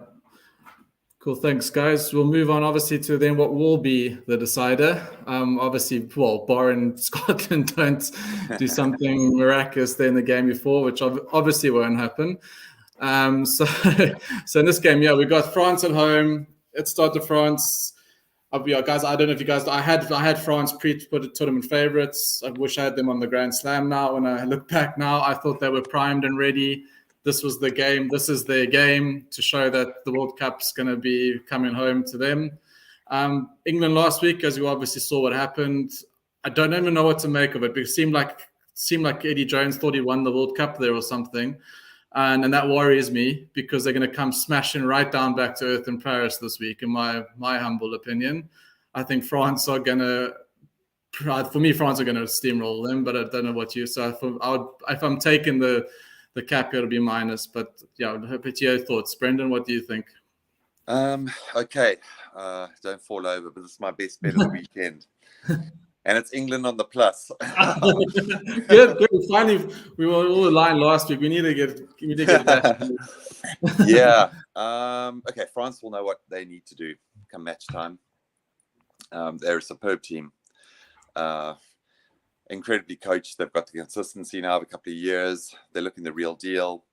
Cool. Thanks, guys. We'll move on, obviously, to then what will be the decider. Obviously, barring Scotland don't do something miraculous there in the game before, which obviously won't happen. So in this game, we got France at home. Let's start to France. Guys, I don't know if you guys. I had France pre-tournament favorites. I wish I had them on the Grand Slam now. When I look back now, I thought they were primed and ready. This was the game. This is their game to show that the World Cup's going to be coming home to them. England last week, as you obviously saw what happened, I don't even know what to make of it, because it seemed like Eddie Jones thought he won the World Cup there or something. And that worries me, because they're going to come smashing right down back to earth in Paris this week, in my humble opinion. I think France are going to, for me, France are going to steamroll them, but I don't know what you. So if I'm taking the cap, it'll be minus. But your thoughts, Brendan. What do you think? Okay, don't fall over, but this is my best bet of the weekend, and it's England on the plus. Good. Finally, we were all aligned last week. We need to get back. Yeah. Okay. France will know what they need to do come match time. They're a superb team. incredibly coached. They've got the consistency now of a couple of years. They're looking the real deal.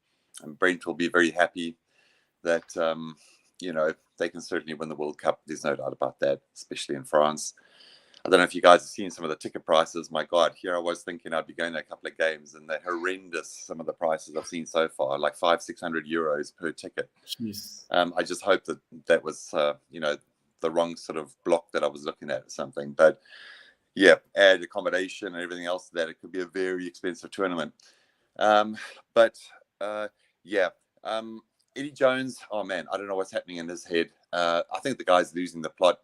And Brent will be very happy that, they can certainly win the World Cup. There's no doubt about that, especially in France. I don't know if you guys have seen some of the ticket prices. My God, here I was thinking I'd be going to a couple of games, and they're horrendous, some of the prices I've seen so far, like 500-600 euros per ticket. Jeez. I just hope that was, the wrong sort of block that I was looking at or something. But yeah, add accommodation and everything else to that, it could be a very expensive tournament. Eddie Jones, oh man, I don't know what's happening in his head. I think the guy's losing the plot.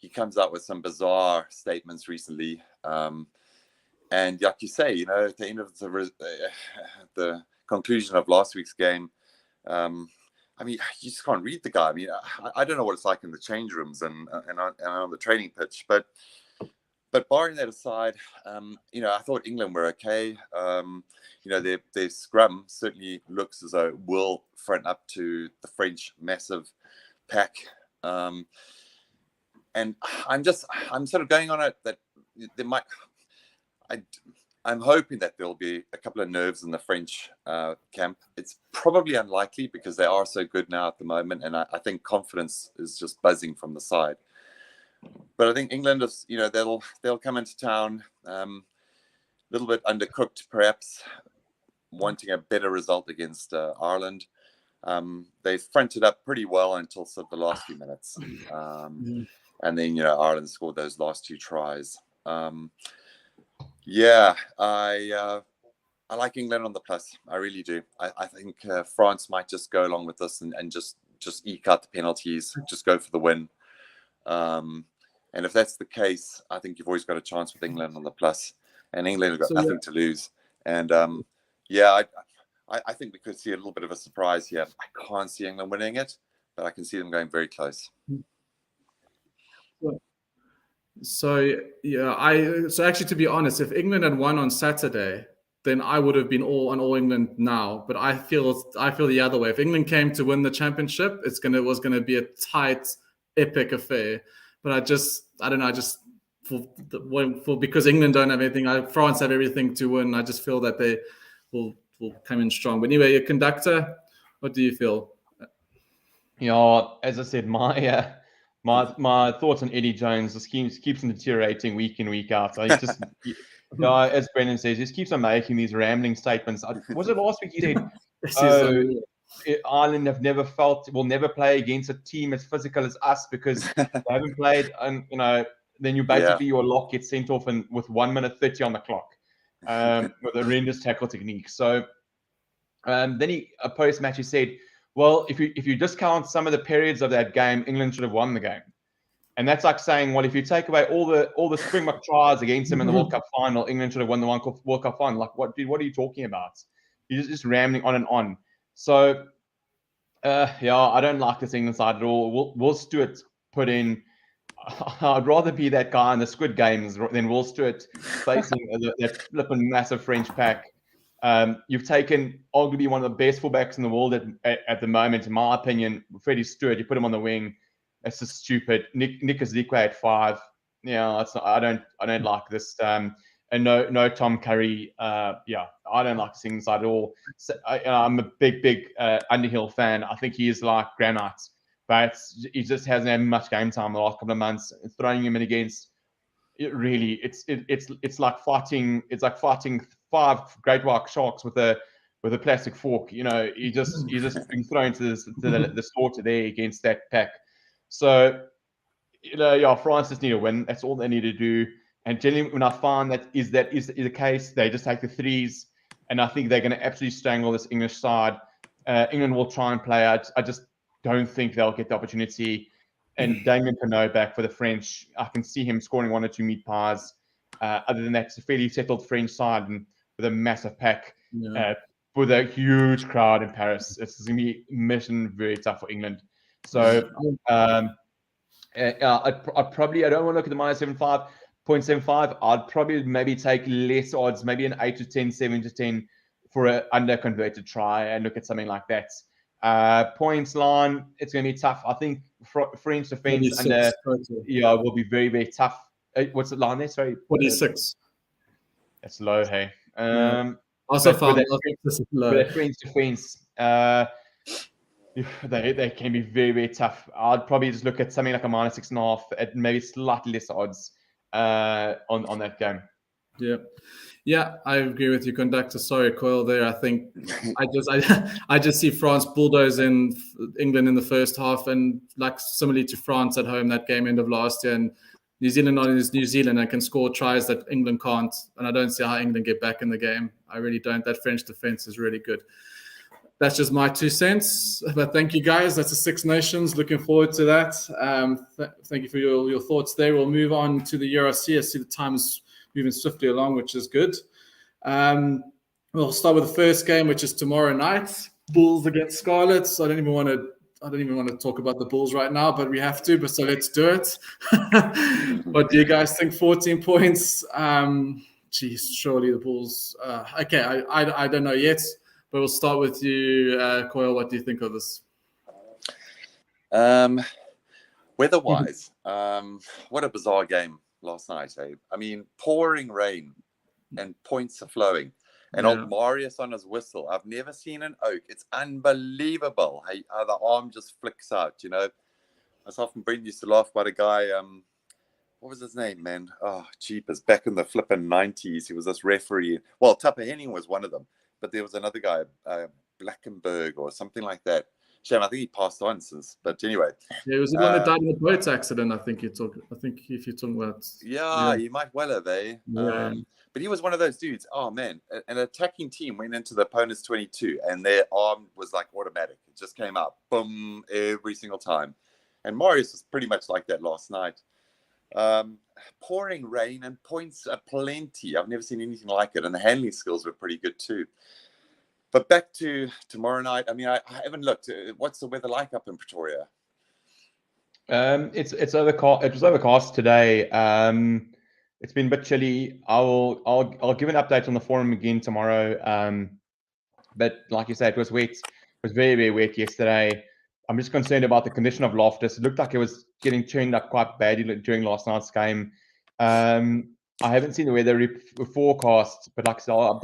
He comes out with some bizarre statements recently. And like you say, at the end of the conclusion of last week's game, you just can't read the guy. I don't know what it's like in the change rooms and on the training pitch, but barring that aside, I thought England were okay. Their scrum certainly looks as though it will front up to the French massive pack. And I'm sort of going on it that there might. I'm hoping that there'll be a couple of nerves in the French camp. It's probably unlikely because they are so good now at the moment, and I think confidence is just buzzing from the side. But I think England is, they'll come into town a little bit undercooked, perhaps wanting a better result against Ireland. They fronted up pretty well until sort of the last few minutes, and then Ireland scored those last two tries. I like England on the plus. I really do. I think France might just go along with this and just eke out the penalties, just go for the win. And if that's the case, I think you've always got a chance with England on the plus. And England have got nothing to lose. And I think we could see a little bit of a surprise here. I can't see England winning it, but I can see them going very close. So actually, to be honest, if England had won on Saturday, then I would have been all England now. But I feel the other way. If England came to win the championship, it was gonna be a tight, epic affair. But I don't know. Because England don't have anything, France have everything to win. I just feel that they will come in strong. But anyway, your conductor, what do you feel? As I said, my thoughts on Eddie Jones just keeps on deteriorating week in, week out. So he just, as Brendan says, just keeps on making these rambling statements. Was it last week he said, Ireland will never play against a team as physical as us because they haven't played, and then your lock gets sent off with 1 minute 30 on the clock with a horrendous tackle technique. So then a post match he said, well, if you discount some of the periods of that game, England should have won the game. And that's like saying, well, if you take away all the Springbok tries against them in the World Cup final, England should have won the World Cup final. Like, what are you talking about? You're just rambling on and on. So, I don't like this England side at all. Will Stewart put in... I'd rather be that guy in the Squid Games than Will Stewart facing that flipping massive French pack. You've taken arguably one of the best fullbacks in the world at the moment, in my opinion, Freddie Stewart. You put him on the wing. It's just stupid. Nick Ezekwe at 5. I don't like this. And no Tom Curry. I don't like this England side at all. So, I'm a big Underhill fan. I think he is like granite, but he just hasn't had much game time the last couple of months. Throwing him in against it really, it's like fighting. It's like fighting 5 great white sharks with a plastic fork. He just been thrown to the slaughter there against that pack. So France just need to win. That's all they need to do. And generally, when I find that is the case, they just take the threes, and I think they're going to absolutely strangle this English side. England will try and play out. I just don't think they'll get the opportunity. And Damien Penaud back for the French, I can see him scoring 1 or 2 meat pies. Other than that, it's a fairly settled French side and with a massive pack, with a huge crowd in Paris. It's going to be mission very tough for England. So I don't want to look at the minus 0.75. I'd probably maybe take less odds, maybe an 8 to 10, 7 to 10 for an under-converted try and look at something like that. Points line, it's going to be tough. I think French defense will be very, very tough. What's the line there? Sorry. 46. That's low, hey. Also but found with a French defense, they can be very, very tough. I'd probably just look at something like a -6.5 at maybe slightly less odds on that game. Yeah, I agree with you, conductor. Sorry, Coyle. There, I think I just see France bulldozing England in the first half, and like similarly to France at home that game end of last year, and New Zealand not is New Zealand and can score tries that England can't, and I don't see how England get back in the game. I really don't. That French defense is really good. That's just my 2 cents. But thank you, guys. That's the Six Nations. Looking forward to that. Thank you for your thoughts there. We'll move on to the ERC. I see the time's moving swiftly along, which is good. We'll start with the first game, which is tomorrow night. Bulls against Scarlets. I don't even want to talk about the Bulls right now, but we have to. But so let's do it. What do you guys think? 14 points. Geez, surely the Bulls. Okay, I don't know yet. But we'll start with you, Coyle. What do you think of this? Weather-wise, what a bizarre game last night, eh? I mean, pouring rain and points are flowing. And old Marius on his whistle. I've never seen an oak. It's unbelievable how the arm just flicks out, you know. Myself and Brent used to laugh about a guy, what was his name, man? Oh, jeepers. Back in the flipping 90s, he was this referee. Well, Tupper Henning was one of them. But there was another guy, Blackenberg or something like that. Shame, I think he passed on since. But anyway, yeah, it was the one that died in a boat accident. I think if you're talking about. Yeah, you might well have, eh? Yeah. But he was one of those dudes. Oh man, an attacking team went into the opponent's 22, and their arm was like automatic. It just came out, boom, every single time. And Marius was pretty much like that last night. Pouring rain and points are plenty. I've never seen anything like it, and the handling skills were pretty good too. But back to tomorrow night. I mean, I haven't looked. What's the weather like up in Pretoria? It's overcast. It was overcast today. It's been a bit chilly. I'll give an update on the forum again tomorrow. But like you said, it was wet. It was very, very wet yesterday. I'm just concerned about the condition of Loftus. It looked like it was getting churned up quite badly during last night's game. I haven't seen the weather forecast, but like I said, I'll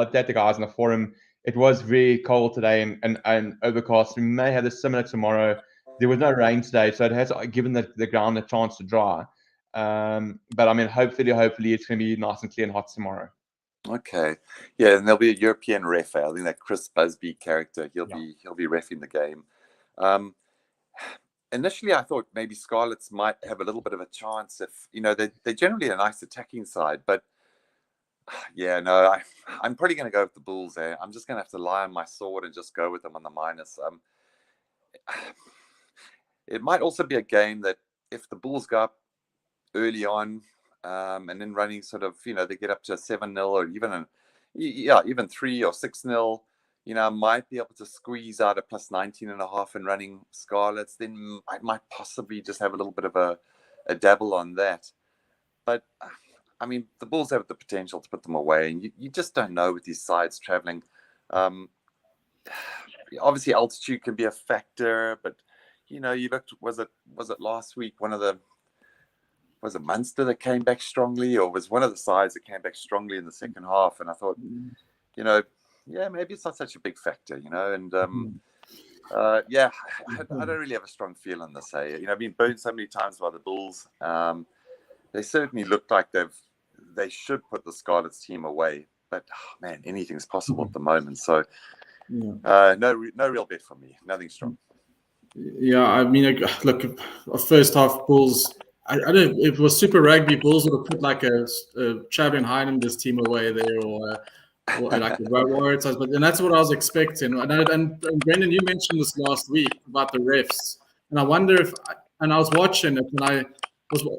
update the guys in the forum. It was very cold today and overcast. We may have this similar tomorrow. There was no rain today, so it has given the ground a chance to dry. But I mean, hopefully it's going to be nice and clear and hot tomorrow. Okay, yeah, and there'll be a European ref. I think that Chris Busby character. He'll be reffing the game. Initially, I thought maybe Scarlets might have a little bit of a chance if, you know, they're generally a nice attacking side. But, yeah, no, I'm probably going to go with the Bulls there. I'm just going to have to lie on my sword and just go with them on the minus. It might also be a game that if the Bulls go up early on and then running sort of, you know, they get up to a 7-0 or even 3 or 6-0, you know, I might be able to squeeze out a plus 19.5 and running Scarlets. Then I might possibly just have a little bit of a dabble on that. But, I mean, the Bulls have the potential to put them away. And you just don't know with these sides traveling. Obviously, altitude can be a factor. But, you know, you looked, was it last week, was it Munster that came back strongly? Or was one of the sides that came back strongly in the second half? And I thought, you know, yeah, maybe it's not such a big factor, you know, and I don't really have a strong feel on this. You know, I've been burned so many times by the Bulls. They certainly look like they should put the Scarlets team away, but man, anything's possible at the moment. So no real bet for me, nothing strong. Yeah, I mean, look, first half Bulls. I don't. If it was Super Rugby, Bulls would have put like a Travelling Highlanders team away there, or like the Waratahs, but and that's what I was expecting. And Brendan, you mentioned this last week about the refs, and I wonder if. And I was watching it, and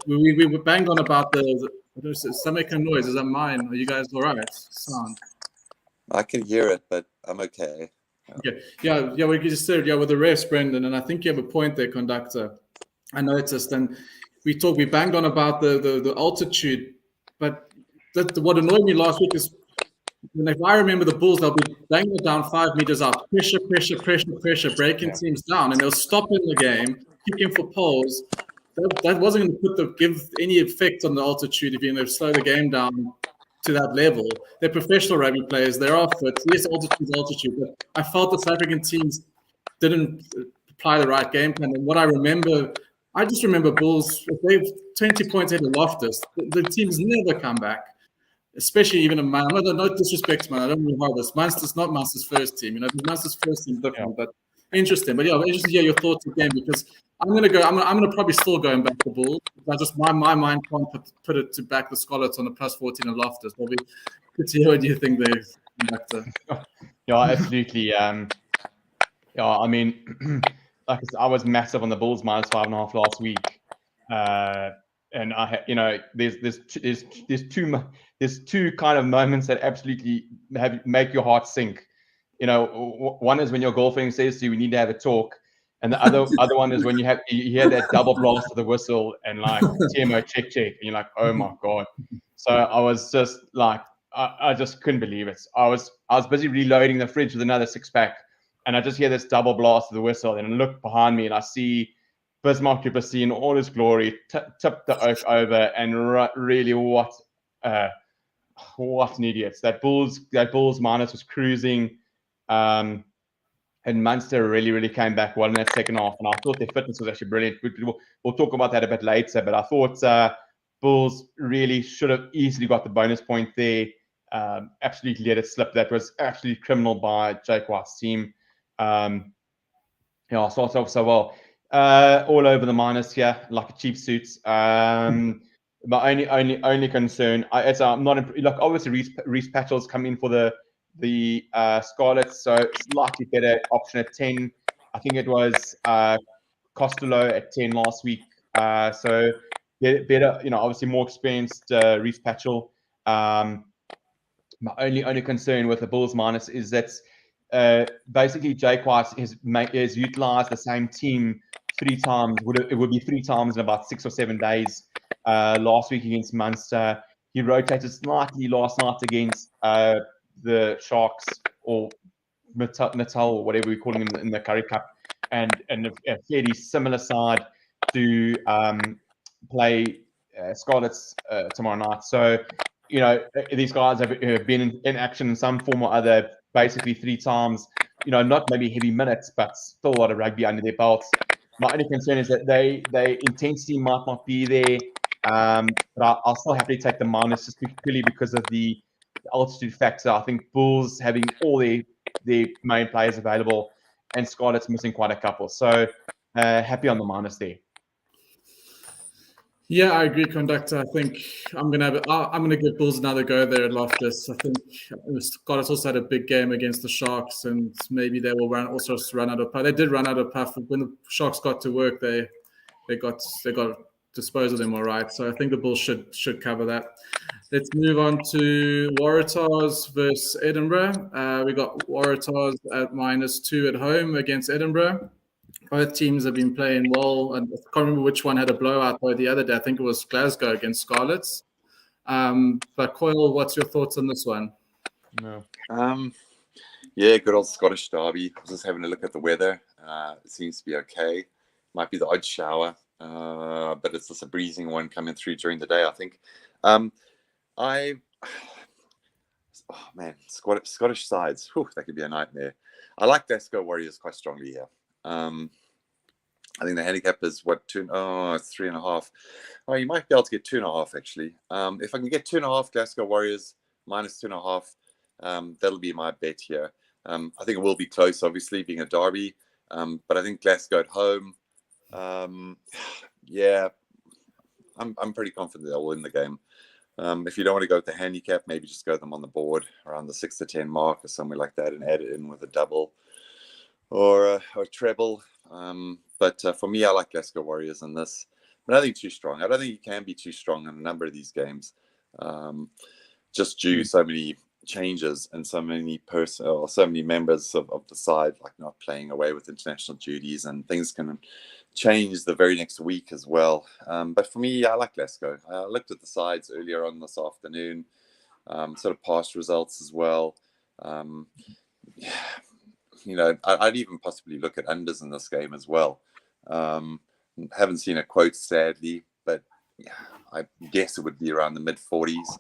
we were banged on about there's some making noise. Is that mine? Are you guys all right? Sound. I can hear it, but I'm okay. Okay. Yeah. We just said with the refs, Brendan, and I think you have a point there, conductor. I noticed, and we banged on about the altitude, but what annoyed me last week is. And if I remember the Bulls, they'll be banging it down 5 meters out, pressure, breaking teams down, and they'll stop in the game, kicking for poles, that wasn't going to give any effect on the altitude if you're going to slow the game down to that level. They're professional rugby players. They are fit. Yes, altitude, but I felt the South African teams didn't apply the right game plan. And what I just remember Bulls, if they've 20 points ahead of Loftus, the teams never come back. Especially even a man. No disrespect, man. I don't know how this. Munster's not Munster's first team. Munster's first team different, but interesting. But interesting to hear your thoughts again, because I'm gonna probably still going back to Bulls. I just my mind can't put it to back the Scarlets on the +14 and Loftus. Probably good to hear what you think they come back to. Yeah, absolutely. I mean, like I said, I was massive on the Bulls -5.5 last week. And there's two kind of moments that absolutely make your heart sink. One is when your girlfriend says to you, "We need to have a talk," and the other one is when you hear that double blast of the whistle and like TMO check, and you're like, "Oh my god!" So I was just like, I just couldn't believe it. I was busy reloading the fridge with another 6-pack, and I just hear this double blast of the whistle, and I look behind me and I see Bismarck du Plessis in all his glory tip the oak over, and really what an idiot. That Bulls minus was cruising, and Munster really came back well in that second half, and I thought their fitness was actually brilliant. We'll talk about that a bit later, but I thought Bulls really should have easily got the bonus point there. Absolutely let it slip. That was absolutely criminal by Jake White's team. Started off so well. All over the minus here, like a cheap suit. My only concern, I'm not look. Obviously, Reece Patchell's come in for the Scarlets, so slightly better option at 10. I think it was Costello at 10 last week. So better, obviously more experienced Reece Patchell. My only concern with the Bulls minus is that basically Jake White has utilized the same team 3 times. It would be 3 times in about 6 or 7 days. Last week against Munster, he rotated slightly last night against the Sharks or Natal, or whatever we call them in the Curry Cup, and a fairly similar side to play Scarlets tomorrow night. So, these guys have been in action in some form or other, basically 3 times. Not maybe heavy minutes, but still a lot of rugby under their belts. My only concern is that they intensity might not be there, but I'll still happily take the minus just purely because of the altitude factor. I think Bulls having all their main players available, and Scarlet's missing quite a couple. So happy on the minus there. Yeah, I agree, Conductor. I think I'm gonna give Bulls another go there at Loftus. I think Scarlets also had a big game against the Sharks, and maybe they will run out of puff. They did run out of puff when the Sharks got to work. They got disposed of them all right. So I think the Bulls should cover that. Let's move on to Waratahs versus Edinburgh. We got Waratahs at -2 at home against Edinburgh. Both teams have been playing well, and I can't remember which one had a blowout the other day. I think it was Glasgow against Scarlets. But Coyle, what's your thoughts on this one? No. Yeah, good old Scottish derby. I was just having a look at the weather. It seems to be okay. Might be the odd shower, but it's just a breezing one coming through during the day, I think. Scottish sides. Whew, that could be a nightmare. I like Glasgow Warriors quite strongly here. I think the handicap is it's 3.5. Oh, you might be able to get 2.5 actually. If I can get 2.5 Glasgow Warriors -2.5, that'll be my bet here. I think it will be close, obviously, being a derby. But I think Glasgow at home, yeah, I'm pretty confident they'll win the game. If you don't want to go with the handicap, maybe just go them on the board around the 6 to 10 mark or somewhere like that, and add it in with a double or a treble. But for me, I like Glasgow Warriors in this. But I don't think too strong. I don't think you can be too strong in a number of these games, just due to so many changes and so many members of the side like not playing away with international duties, and things can change the very next week as well. But for me, I like Glasgow. I looked at the sides earlier on this afternoon, sort of past results as well. I'd even possibly look at unders in this game as well. haven't seen a quote, sadly, but yeah, I guess it would be around the mid-40s.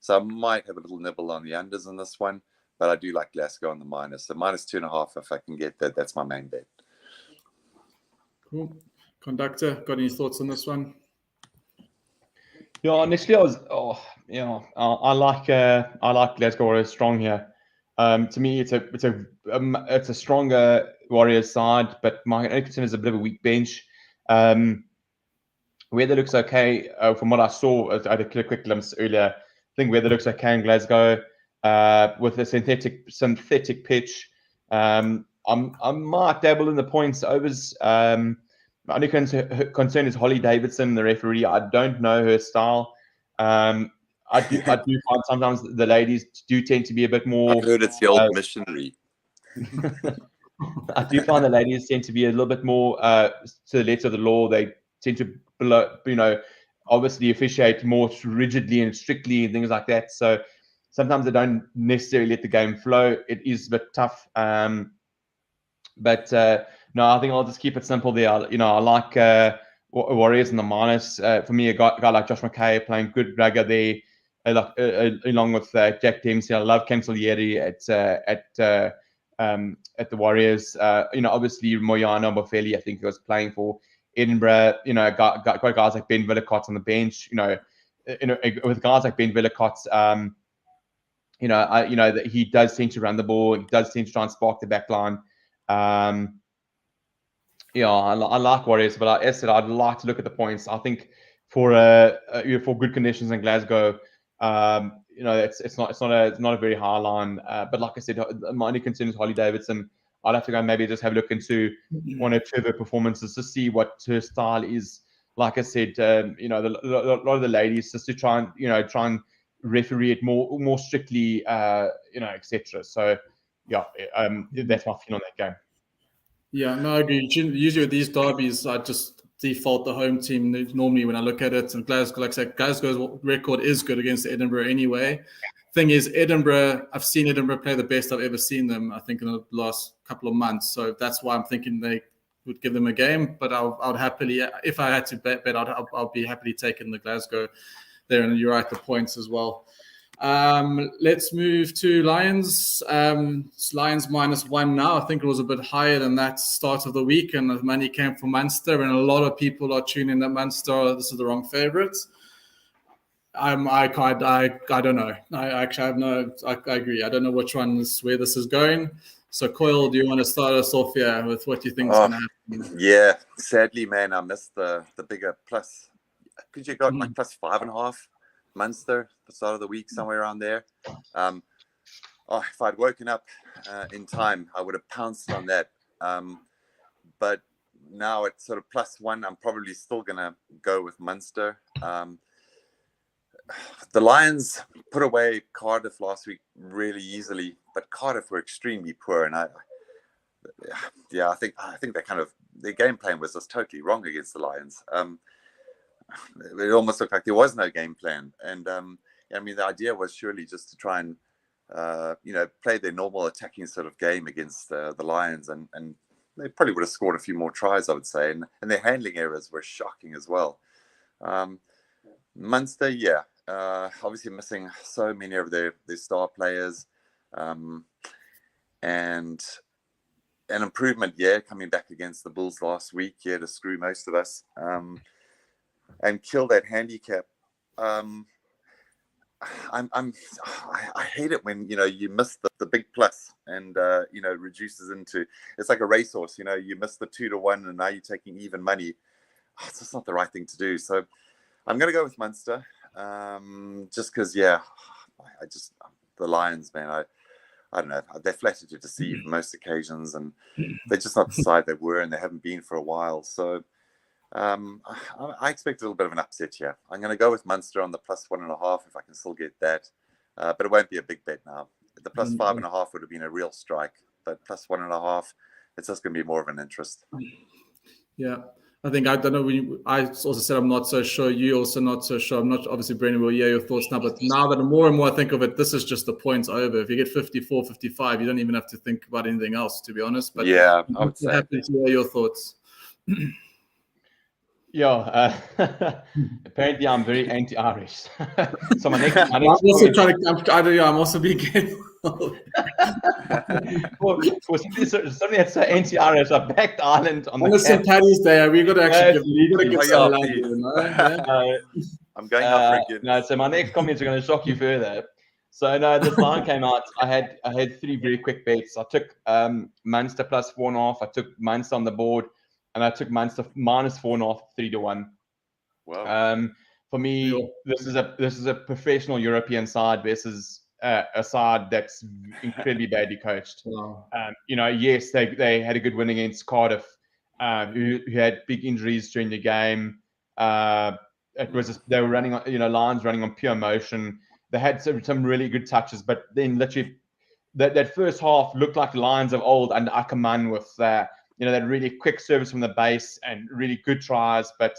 So I might have a little nibble on the unders in this one, but I do like Glasgow on the minus. So -2.5, if I can get that, that's my main bet. Cool. Conductor, got any thoughts on this one? Yeah, honestly, I like Glasgow Warriors strong here. To me, it's a stronger Warriors side, but my concern is a bit of a weak bench. Weather looks okay from what I saw. I had a quick glimpse earlier. I think weather looks okay in Glasgow with a synthetic pitch. I might dabble in the points overs. My only concern is Holly Davidson, the referee. I don't know her style. I do find sometimes the ladies do tend to be a bit more. I've heard it's the old missionary. I do find the ladies tend to be a little bit more to the letter of the law. They tend to, obviously officiate more rigidly and strictly and things like that. So sometimes they don't necessarily let the game flow. It is a bit tough. But no, I think I'll just keep it simple there. I like Warriors in the minus. For me, a guy like Josh McKay playing good rugger there, along with Jack Dempsey. I love Cancellieri at the Warriors. Obviously Moana Boffelli, I think he was playing for Edinburgh. Got guys like Ben Villicott on the bench. With guys like Ben Villicott, that he does tend to run the ball. He does tend to try and spark the back line. I like Warriors, but as I said, I'd like to look at the points. I think for good conditions in Glasgow, it's not a very high line. But like I said, my only concern is Holly Davidson. I'd have to go maybe just have a look into one or two of her performances to see what her style is. Like I said, a lot of the ladies just to try and referee it more strictly, etc. So that's my feel on that game. Yeah, no, I agree. Usually with these derbies, I just default the home team normally when I look at it. And Glasgow, like I said, Glasgow's record is good against Edinburgh anyway. Thing is, Edinburgh, I've seen Edinburgh play the best I've ever seen them, I think, in the last couple of months. So that's why I'm thinking they would give them a game. But I'd happily, if I had to bet, I'll be happily taking the Glasgow there. And you're right, the points as well. Let's move to Lions. It's Lions -1 now. I think it was a bit higher than that start of the week, and the money came from Munster, and a lot of people are tuning that Munster. This is the wrong favourites. I don't know. I actually have no. I agree. I don't know where this is going. So, Coyle, do you want to start us off here with what you think is going to happen? Yeah, sadly, man, I missed the bigger plus. Could you got like +5.5? Munster, the start of the week, somewhere around there. If I'd woken up in time, I would have pounced on that. But now it's sort of +1. I'm probably still going to go with Munster. The Lions put away Cardiff last week really easily, but Cardiff were extremely poor. And I think their game plan was just totally wrong against the Lions. It almost looked like there was no game plan. And the idea was surely just to try and, play their normal attacking sort of game against the Lions. And they probably would have scored a few more tries, I would say. And their handling errors were shocking as well. Munster, obviously missing so many of their star players. And an improvement, coming back against the Bulls last week, to screw most of us. And kill that handicap. I hate it when you miss the big plus and it reduces into, it's like a racehorse. You miss the 2-1 and now you're taking even money. It's just not the right thing to do. So I'm going to go with Munster, just because the Lions, man. I don't know. They're flattered to deceive most occasions, and they're just not the side they were, and they haven't been for a while. So. I expect a little bit of an upset here. I'm going to go with Munster on the +1.5 if I can still get that. But it won't be a big bet now. The +5.5 would have been a real strike, but +1.5, it's just going to be more of an interest. Yeah. I think, I don't know, I also said I'm not so sure. You also not so sure. I'm not, obviously, Brendan will hear your thoughts now, but now that more and more I think of it, this is just the points over. If you get 54, 55, you don't even have to think about anything else, to be honest. But I would say. Happy to hear your thoughts. Apparently I'm very anti-Irish. So my next I'm also I'm also being careful. for somebody that's so anti-Irish, I backed Ireland on the St. Paddy's Day. We got to actually give some love. I'm going out for a Guinness. No, so my next comments are going to shock you further. So no, this line came out. I had three very quick bets. I took Munster plus 4.5. I took Munster on the board, and I took Munster minus 4.5, 3-1. Wow. For me, this is a professional European side versus a side that's incredibly badly coached. Wow. Yes, they had a good win against Cardiff, who had big injuries during the game. They were running on, Lions running on pure emotion. They had some really good touches, but then literally that first half looked like Lions of old under Ackermann with that really quick service from the base and really good tries. But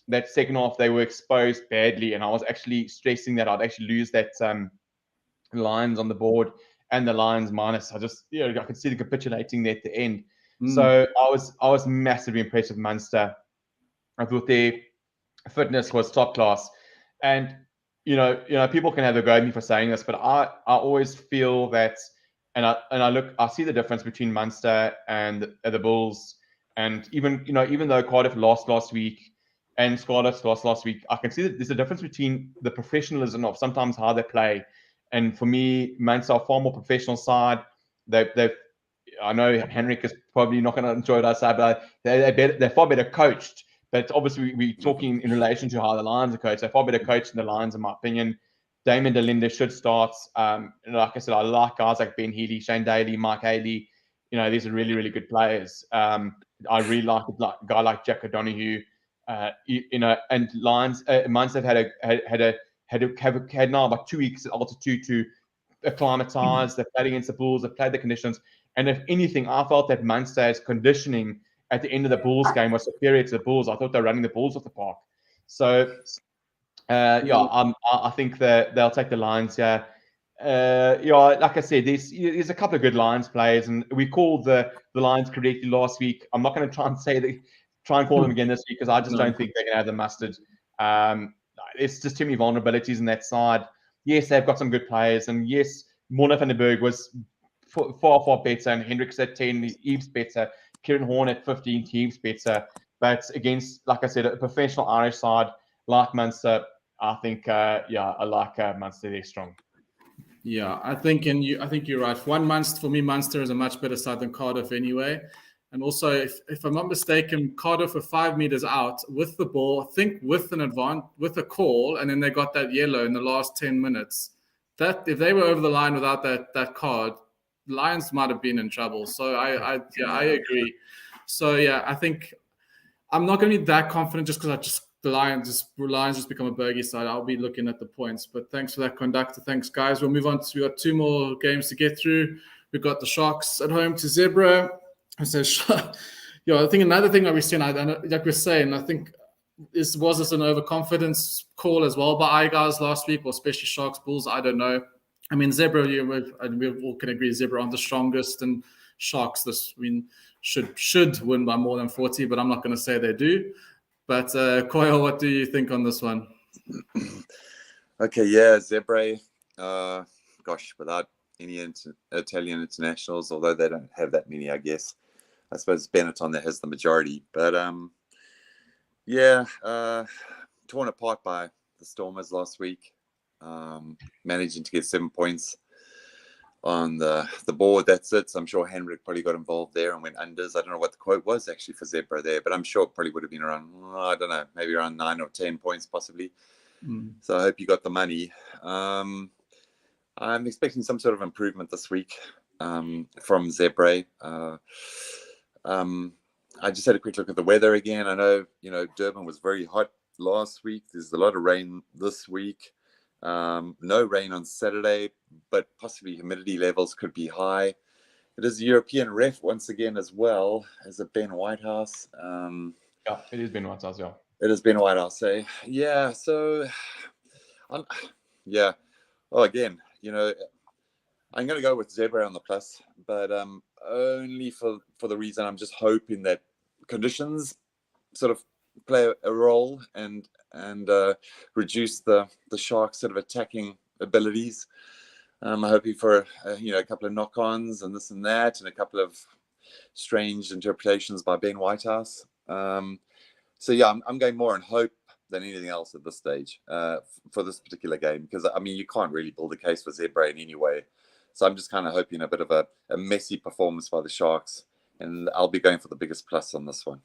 that second half they were exposed badly, and I was actually stressing that I'd actually lose that Lions on the board and the Lions minus. I just I could see the capitulating there at the end. So I was massively impressed with Munster. I thought their fitness was top class, and people can have a go at me for saying this, but I always feel that, and I see the difference between Munster and the Bulls, and even though Cardiff lost last week and Scarlets lost last week, I can see that there's a difference between the professionalism of sometimes how they play, and for me, Munster are far more professional side. I know Henrik is probably not going to enjoy what I say, but they're far better coached. But obviously, we're talking in relation to how the Lions are coached. They're far better coached than the Lions, in my opinion. Damon DeLinde should start. Like I said, I like guys like Ben Healy, Shane Daly, Mike Haley. These are really, really good players. I really like a guy like Jack O'Donoghue. And Lions, Munster have had now about 2 weeks at altitude to acclimatise. They've played against the Bulls. They've played the conditions. And if anything, I felt that Munster's conditioning at the end of the Bulls game was superior to the Bulls. I thought they were running the Bulls off the park. So, I think that they'll take the Lions. Like I said, there's a couple of good Lions players, and we called the Lions correctly last week. I'm not going to try and call them again this week because I just don't think they're going to have the mustard. It's just too many vulnerabilities in that side. Yes, they've got some good players, and yes, Moana van den Berg was far, far better, and Hendricks at 10, Eves better, Kieran Horn at 15, Eves better. But against, like I said, a professional Irish side like Munster, I think, I like Munster. They're strong. Yeah, I think you're right. For me, Munster is a much better side than Cardiff anyway. And also, if I'm not mistaken, Cardiff were 5 meters out with the ball, I think with a call, and then they got that yellow in the last 10 minutes. That if they were over the line without that card, Lions might have been in trouble. So I agree. So yeah, I think I'm not going to be that confident just because the Lions just become a bogey side. I'll be looking at the points. But thanks for that, conductor. Thanks, guys. We'll move on. We got 2 more games to get through. We've got the Sharks at home to Zebre. So, I think another thing that we're seeing, like we're saying, I think was this an overconfidence call as well by I guys last week, or especially Sharks, Bulls? I don't know. I mean, Zebre, we all can agree, Zebre aren't the strongest, and Sharks, should win by more than 40, but I'm not going to say they do. But Koyo, what do you think on this one? Okay, yeah, Zebre. Without any Italian internationals, although they don't have that many, I guess. I suppose Benetton that has the majority, but torn apart by the Stormers last week, managing to get 7 points on the board. That's it. So I'm sure Henrik probably got involved there and went unders. I don't know what the quote was actually for Zebre there, but I'm sure it probably would have been around, I don't know, maybe around 9 or 10 points possibly. So I hope you got the money. I'm expecting some sort of improvement this week from Zebre. I just had a quick look at the weather again. I know, Durban was very hot last week. There's a lot of rain this week. No rain on Saturday, but possibly humidity levels could be high. It is a European ref once again as well as a Ben Whitehouse. Yeah, it is Ben Whitehouse, yeah. It has Ben Whitehouse, eh? Yeah, so, yeah. Oh, again, I'm going to go with Zebre on the plus, but only for the reason I'm just hoping that conditions sort of play a role and reduce the Sharks' sort of attacking abilities. I'm hoping for a couple of knock-ons and this and that, and a couple of strange interpretations by Ben Whitehouse. So yeah, I'm going more on hope than anything else at this stage for this particular game, because I mean you can't really build a case for Zebre in any way. So I'm just kind of hoping a bit of a messy performance by the Sharks, and I'll be going for the biggest plus on this one.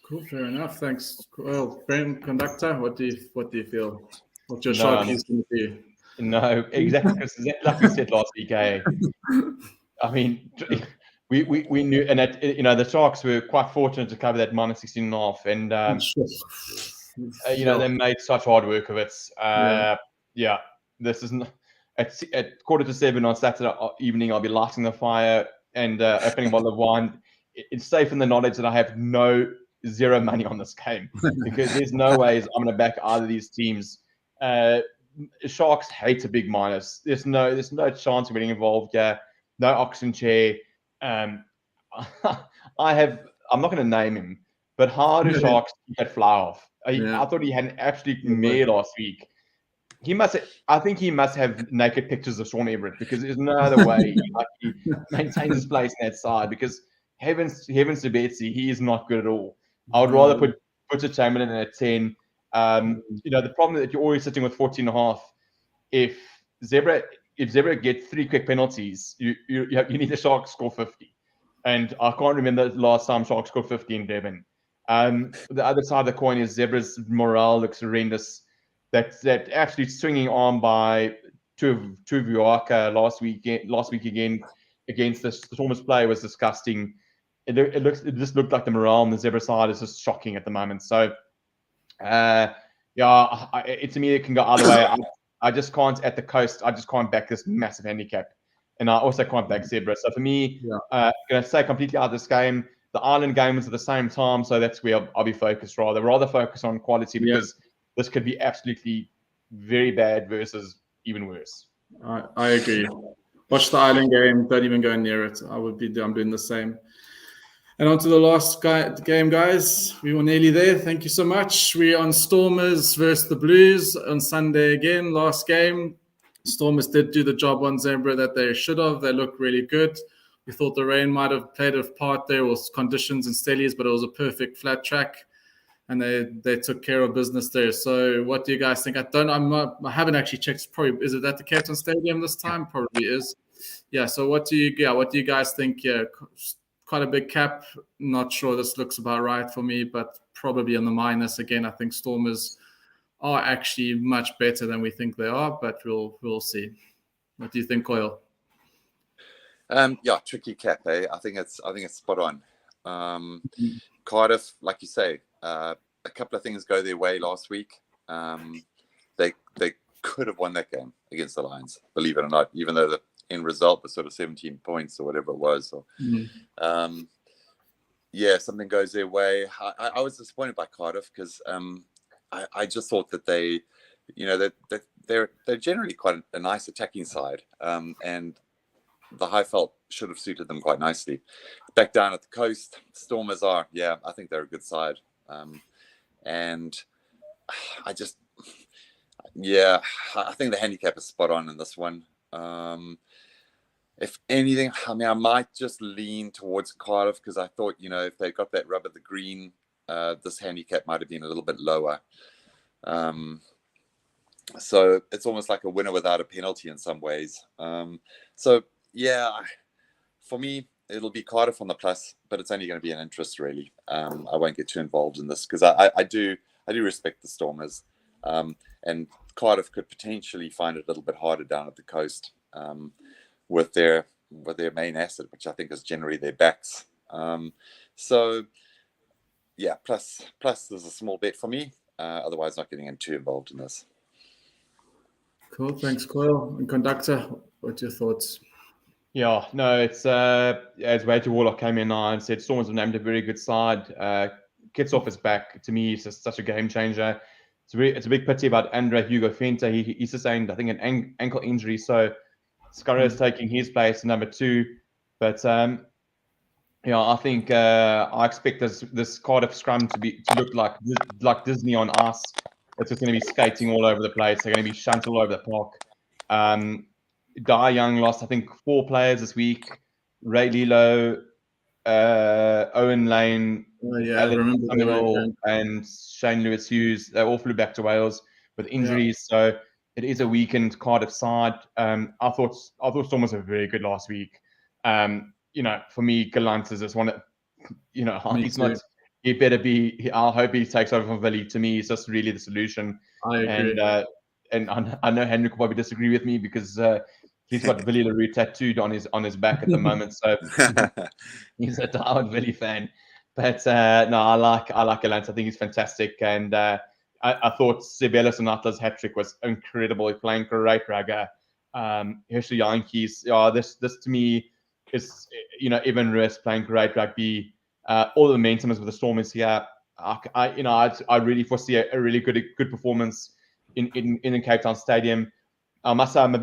Cool, fair enough. Thanks. Well, Brent, conductor, what do you feel? What's your Shark is going to be? No, exactly. Like we said last week, I mean, we knew, and the Sharks were quite fortunate to cover that minus 16.5, and they made such hard work of it. Yeah, this is at 6:45 on Saturday evening. I'll be lighting the fire and opening a bottle of wine. It's safe in the knowledge that I have zero money on this game, because there's no ways I'm going to back either of these teams. Sharks hate a big minus. There's no chance of getting involved. Yeah, no oxygen chair. I'm not going to name him, but how do Sharks keep that fly off? I thought he had an absolute mare last week. I think he must have naked pictures of Sean Everett, because there's no other way he maintains his place in that side, because heavens to Betsy, he is not good at all. I would rather put Butcher Chamberlain at 10. The problem that you're always sitting with 14.5. If Zebre get 3 quick penalties, you need the Sharks score 50. And I can't remember the last time Sharks scored 50 in Devon. The other side of the coin is Zebra's morale looks horrendous. That absolute swinging arm by Tuvuaka last week again against the Stormers play was disgusting. It just looked like the morale on the Zebra side is just shocking at the moment. So, to me, it can go either way. I just can't, at the coast, I just can't back this massive handicap. And I also can't back Zebra. So for me, I'm going to stay completely out of this game. The Island game is at the same time, so that's where I'll be focused rather focus on quality, because this could be absolutely very bad versus even worse. I agree. Watch the Island game. Don't even go near it. I'm doing the same. And on to the last game, guys. We were nearly there. Thank you so much. We're on Stormers versus the Blues on Sunday again. Last game. Stormers did do the job on Zebre that they should have. They look really good. We thought the rain might have played a part there with conditions and stellies, but it was a perfect flat track. And they took care of business there. So what do you guys think? I haven't actually checked. Probably, is it at the Captain Stadium this time? Probably is. Yeah. So what do you guys think? Yeah, quite a big cap. Not sure. This looks about right for me, but probably on the minus again. I think Stormers are actually much better than we think they are, but we'll see. What do you think, Coyle? Tricky cap. I think it's spot on. Cardiff, like you say, a couple of things go their way last week. They could have won that game against the Lions, believe it or not, even though the end result was sort of 17 points or whatever it was. So, something goes their way. I was disappointed by Cardiff because I just thought that they're generally quite a nice attacking side, and the Highveld should have suited them quite nicely. Back down at the coast, Stormers are, I think they're a good side. And I think the handicap is spot on in this one. If anything, I might just lean towards Cardiff because I thought, if they got that rub of the green, this handicap might have been a little bit lower. So it's almost like a winner without a penalty in some ways. For me, it'll be Cardiff on the plus, but it's only going to be an interest really. I won't get too involved in this because I do respect the Stormers, and Cardiff could potentially find it a little bit harder down at the coast with their main asset, which I think is generally their backs. Plus there's a small bet for me. Otherwise, not getting too involved in this. Cool, thanks, Coyle. And conductor, what's your thoughts? Yeah, no, it's as Wager Warlock came in now and said Stormers have named a very good side. Kitsoff is back. To me, he's just such a game changer. It's a big pity about Andre Hugo Fenta. He sustained, I think, an ankle injury. So Scarlets is taking his place, number 2. But Yeah, I think I expect this Cardiff scrum to look like Disney on ice. It's just going to be skating all over the place. They're going to be shunt all over the park. Dai Young lost, I think, 4 players this week. Ray Lilo, Owen Lane, I Alan remember Summerall, and Shane Lewis Hughes. They all flew back to Wales with injuries. So it is a weakened Cardiff side. I thought Storm was a very good last week. For me, Gallant is just one of, he's not. He better be. I hope he takes over from Villy. To me, he's just really the solution. I agree. And I know Henrik will probably disagree with me because he's got Villy LaRue tattooed on his back at the moment. So he's a diehard Villy fan. But no, I like Gallant. I think he's fantastic. And I thought Sibelis Anata's hat trick was incredible. He's playing great rugby. Herschel Yankees. This to me is Evan Ruiz playing great rugby. All the momentum is with the Stormers here. I really foresee a really good performance in the Cape Town Stadium. I must say I'm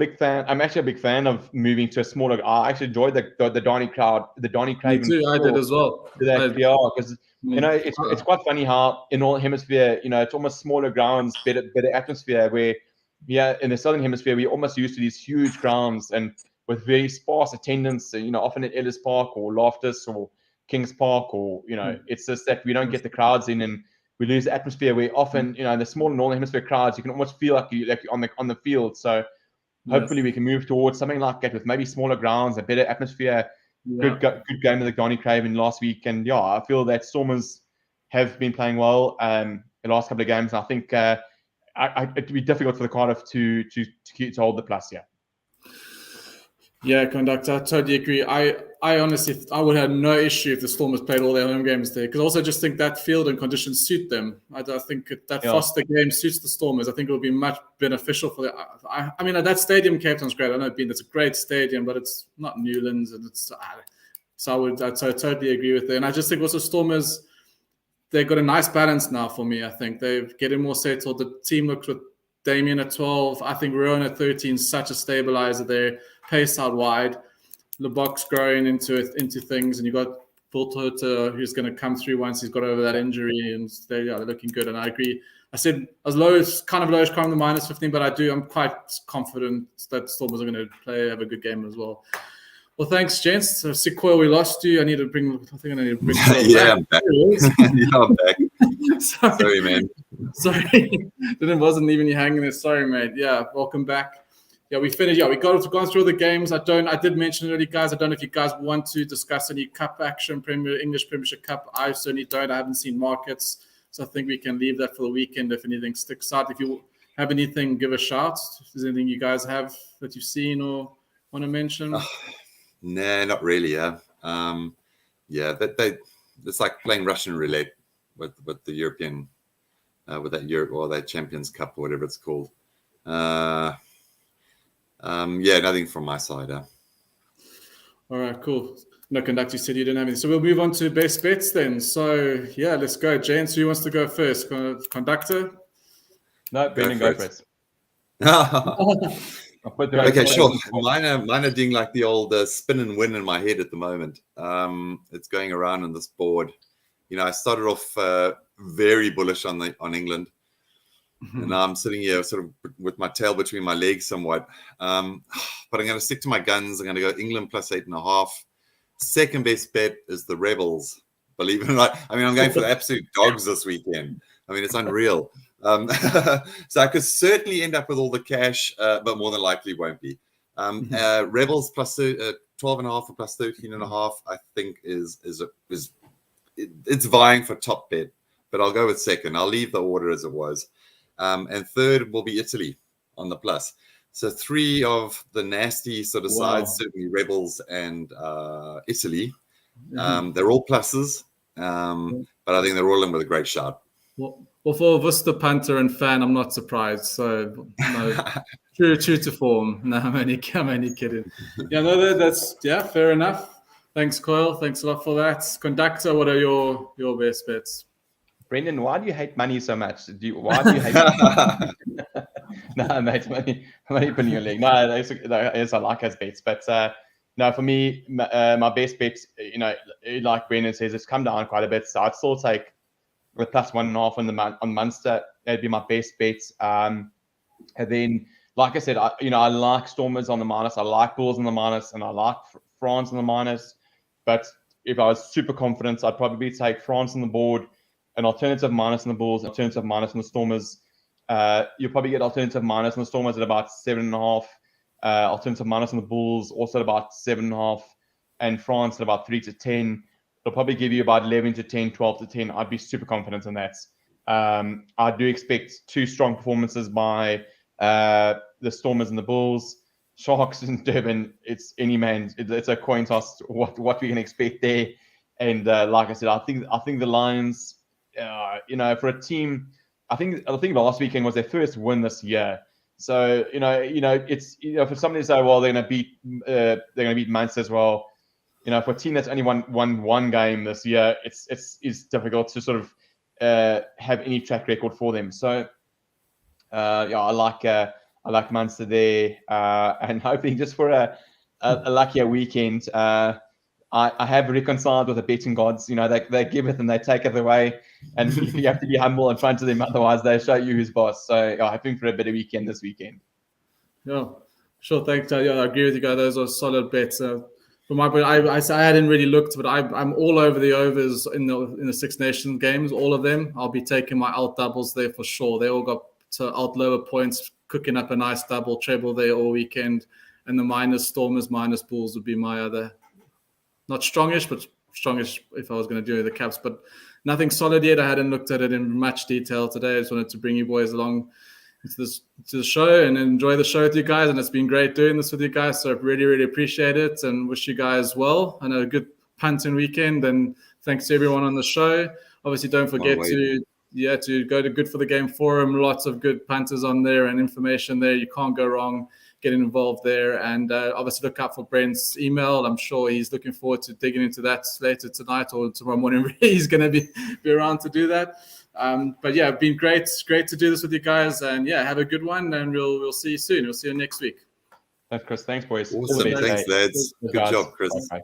actually a big fan of moving to a smaller. I actually enjoyed the Donny crowd, the Donny Craven. Me too. I did as well. Because it's quite funny how in all hemisphere, it's almost smaller grounds, better atmosphere. Where in the southern hemisphere we're almost used to these huge grounds and with very sparse attendance. Often at Ellis Park or Loftus or Kings Park, or it's just that we don't get the crowds in and we lose the atmosphere. Where often the smaller northern hemisphere crowds, you can almost feel like you're on the field. So hopefully we can move towards something like that with maybe smaller grounds, a better atmosphere. Good game of the Donny Craven last week, and I feel that Stormers have been playing well the last couple of games. And I think it'd be difficult for the Cardiff to hold the plus here. Yeah, conductor, I totally agree. I honestly, I would have no issue if the Stormers played all their home games there, because I also just think that field and conditions suit them. I think that Foster game suits the Stormers. I think it will be much beneficial for them. I mean, that stadium, Cape Town's great. I know it's a great stadium, but it's not Newlands, and it's so I totally agree with it. And I just think also Stormers, they've got a nice balance now for me. I think they're getting more settled. The team looks with Damien at 12. I think Rowan at 13 is such a stabilizer there. Pace out wide, the box growing into things, and you got Voltota who's going to come through once he's got over that injury, and they're looking good. And I agree. I said as low as crime the -15, but I'm quite confident that Stormers are going to have a good game as well. Well, thanks, gents. So, Sequoia, we lost you. I think I need to bring I'm back. I'm back. Sorry, man. Sorry. Wasn't even you hanging there. Sorry, mate. Yeah, welcome back. Yeah, we finished. Yeah, we gone through all the games. I did mention earlier, guys. I don't know if you guys want to discuss any cup action, English Premiership Cup. I certainly don't. I haven't seen markets, so I think we can leave that for the weekend if anything sticks out. If you have anything, give a shout. If there's anything you guys have that you've seen or want to mention. Nah, not really. Yeah, it's like playing Russian roulette with the European, with that Europe or that Champions Cup or whatever it's called. Nothing from my side. All right, cool. No, conductor, you said you didn't have anything. So we'll move on to best bets then. So, let's go. James, who wants to go first? Conductor? No, Brendan, go first. Okay, sure. Mine are doing like the old spin and win in my head at the moment. It's going around on this board. I started off very bullish on England. And now I'm sitting here sort of with my tail between my legs somewhat. But I'm going to stick to my guns. I'm going to go England plus 8.5. Second best bet is the Rebels, believe it or not. I mean, I'm going for the absolute dogs this weekend. I mean, it's unreal. So I could certainly end up with all the cash, but more than likely won't be. Rebels plus 12.5 or plus 13.5, I think it's vying for top bet. But I'll go with second. I'll leave the order as it was. And third will be Italy on the plus. So 3 of the nasty sort of sides, certainly Rebels and Italy. They're all pluses, but I think they're all in with a great shot. Well, for a Worcester punter and fan, I'm not surprised. So, no, true to form. No, I'm only kidding. That's fair enough. Thanks, Coyle. Thanks a lot for that. Conductor, what are your best bets? Brendan, why do you hate money so much? Why do you hate money? No, mate, money putting your leg. No, I like his bets. But no, for me, my best bet, like Brendan says, it's come down quite a bit. So I'd still take the plus 1.5 on Munster. That'd be my best bet. And then, like I said, I like Stormers on the minus. I like Bulls on the minus, and I like France on the minus. But if I was super confident, I'd probably take France on the board, an alternative minus on the Bulls, alternative minus on the Stormers. You'll probably get alternative minus on the Stormers at about 7.5. Alternative minus on the Bulls also at about 7.5, and France at about 3 to 10. It'll probably give you about 11 to 10, 12 to 10. I'd be super confident in that. I do expect 2 strong performances by the Stormers and the Bulls. Sharks in Durban, it's any man. It's a coin toss what we can expect there. And like I said, I think the Lions, for a team, I think last weekend was their first win this year. So it's for somebody to say, well, they're going to beat Munster as well. For a team that's only won one game this year, it's difficult to sort of have any track record for them. So I like Munster there, and hoping just for a luckier weekend. I have reconciled with the betting gods. They give it and they take it away, and you have to be humble in front of them. Otherwise, they show you who's boss. So hoping for a better weekend this weekend. Yeah, sure. Thanks. I agree with you guys. Those are solid bets. For my point, I hadn't really looked, but I'm all over the overs in the Six Nations games. All of them. I'll be taking my alt doubles there for sure. They all got to alt lower points, cooking up a nice double treble there all weekend. And the minus Stormers, minus Bulls would be my other. Not strongish, but strongish if I was going to do the Caps. But nothing solid yet. I hadn't looked at it in much detail today. I just wanted to bring you boys along to the show and enjoy the show with you guys. And it's been great doing this with you guys. So I really, really appreciate it and wish you guys well and a good punting weekend. And thanks to everyone on the show. Obviously, don't forget to go to Good for the Game forum. Lots of good punters on there and information there. You can't go wrong getting involved there. And obviously look out for Brent's email. I'm sure he's looking forward to digging into that later tonight or tomorrow morning. He's going to be around to do that. But yeah, it's been great. It's great to do this with you guys. And yeah, have a good one. And we'll see you soon. We'll see you next week. Thanks, Chris. Thanks, boys. Awesome. Thanks, lads. Good job, Chris. Bye.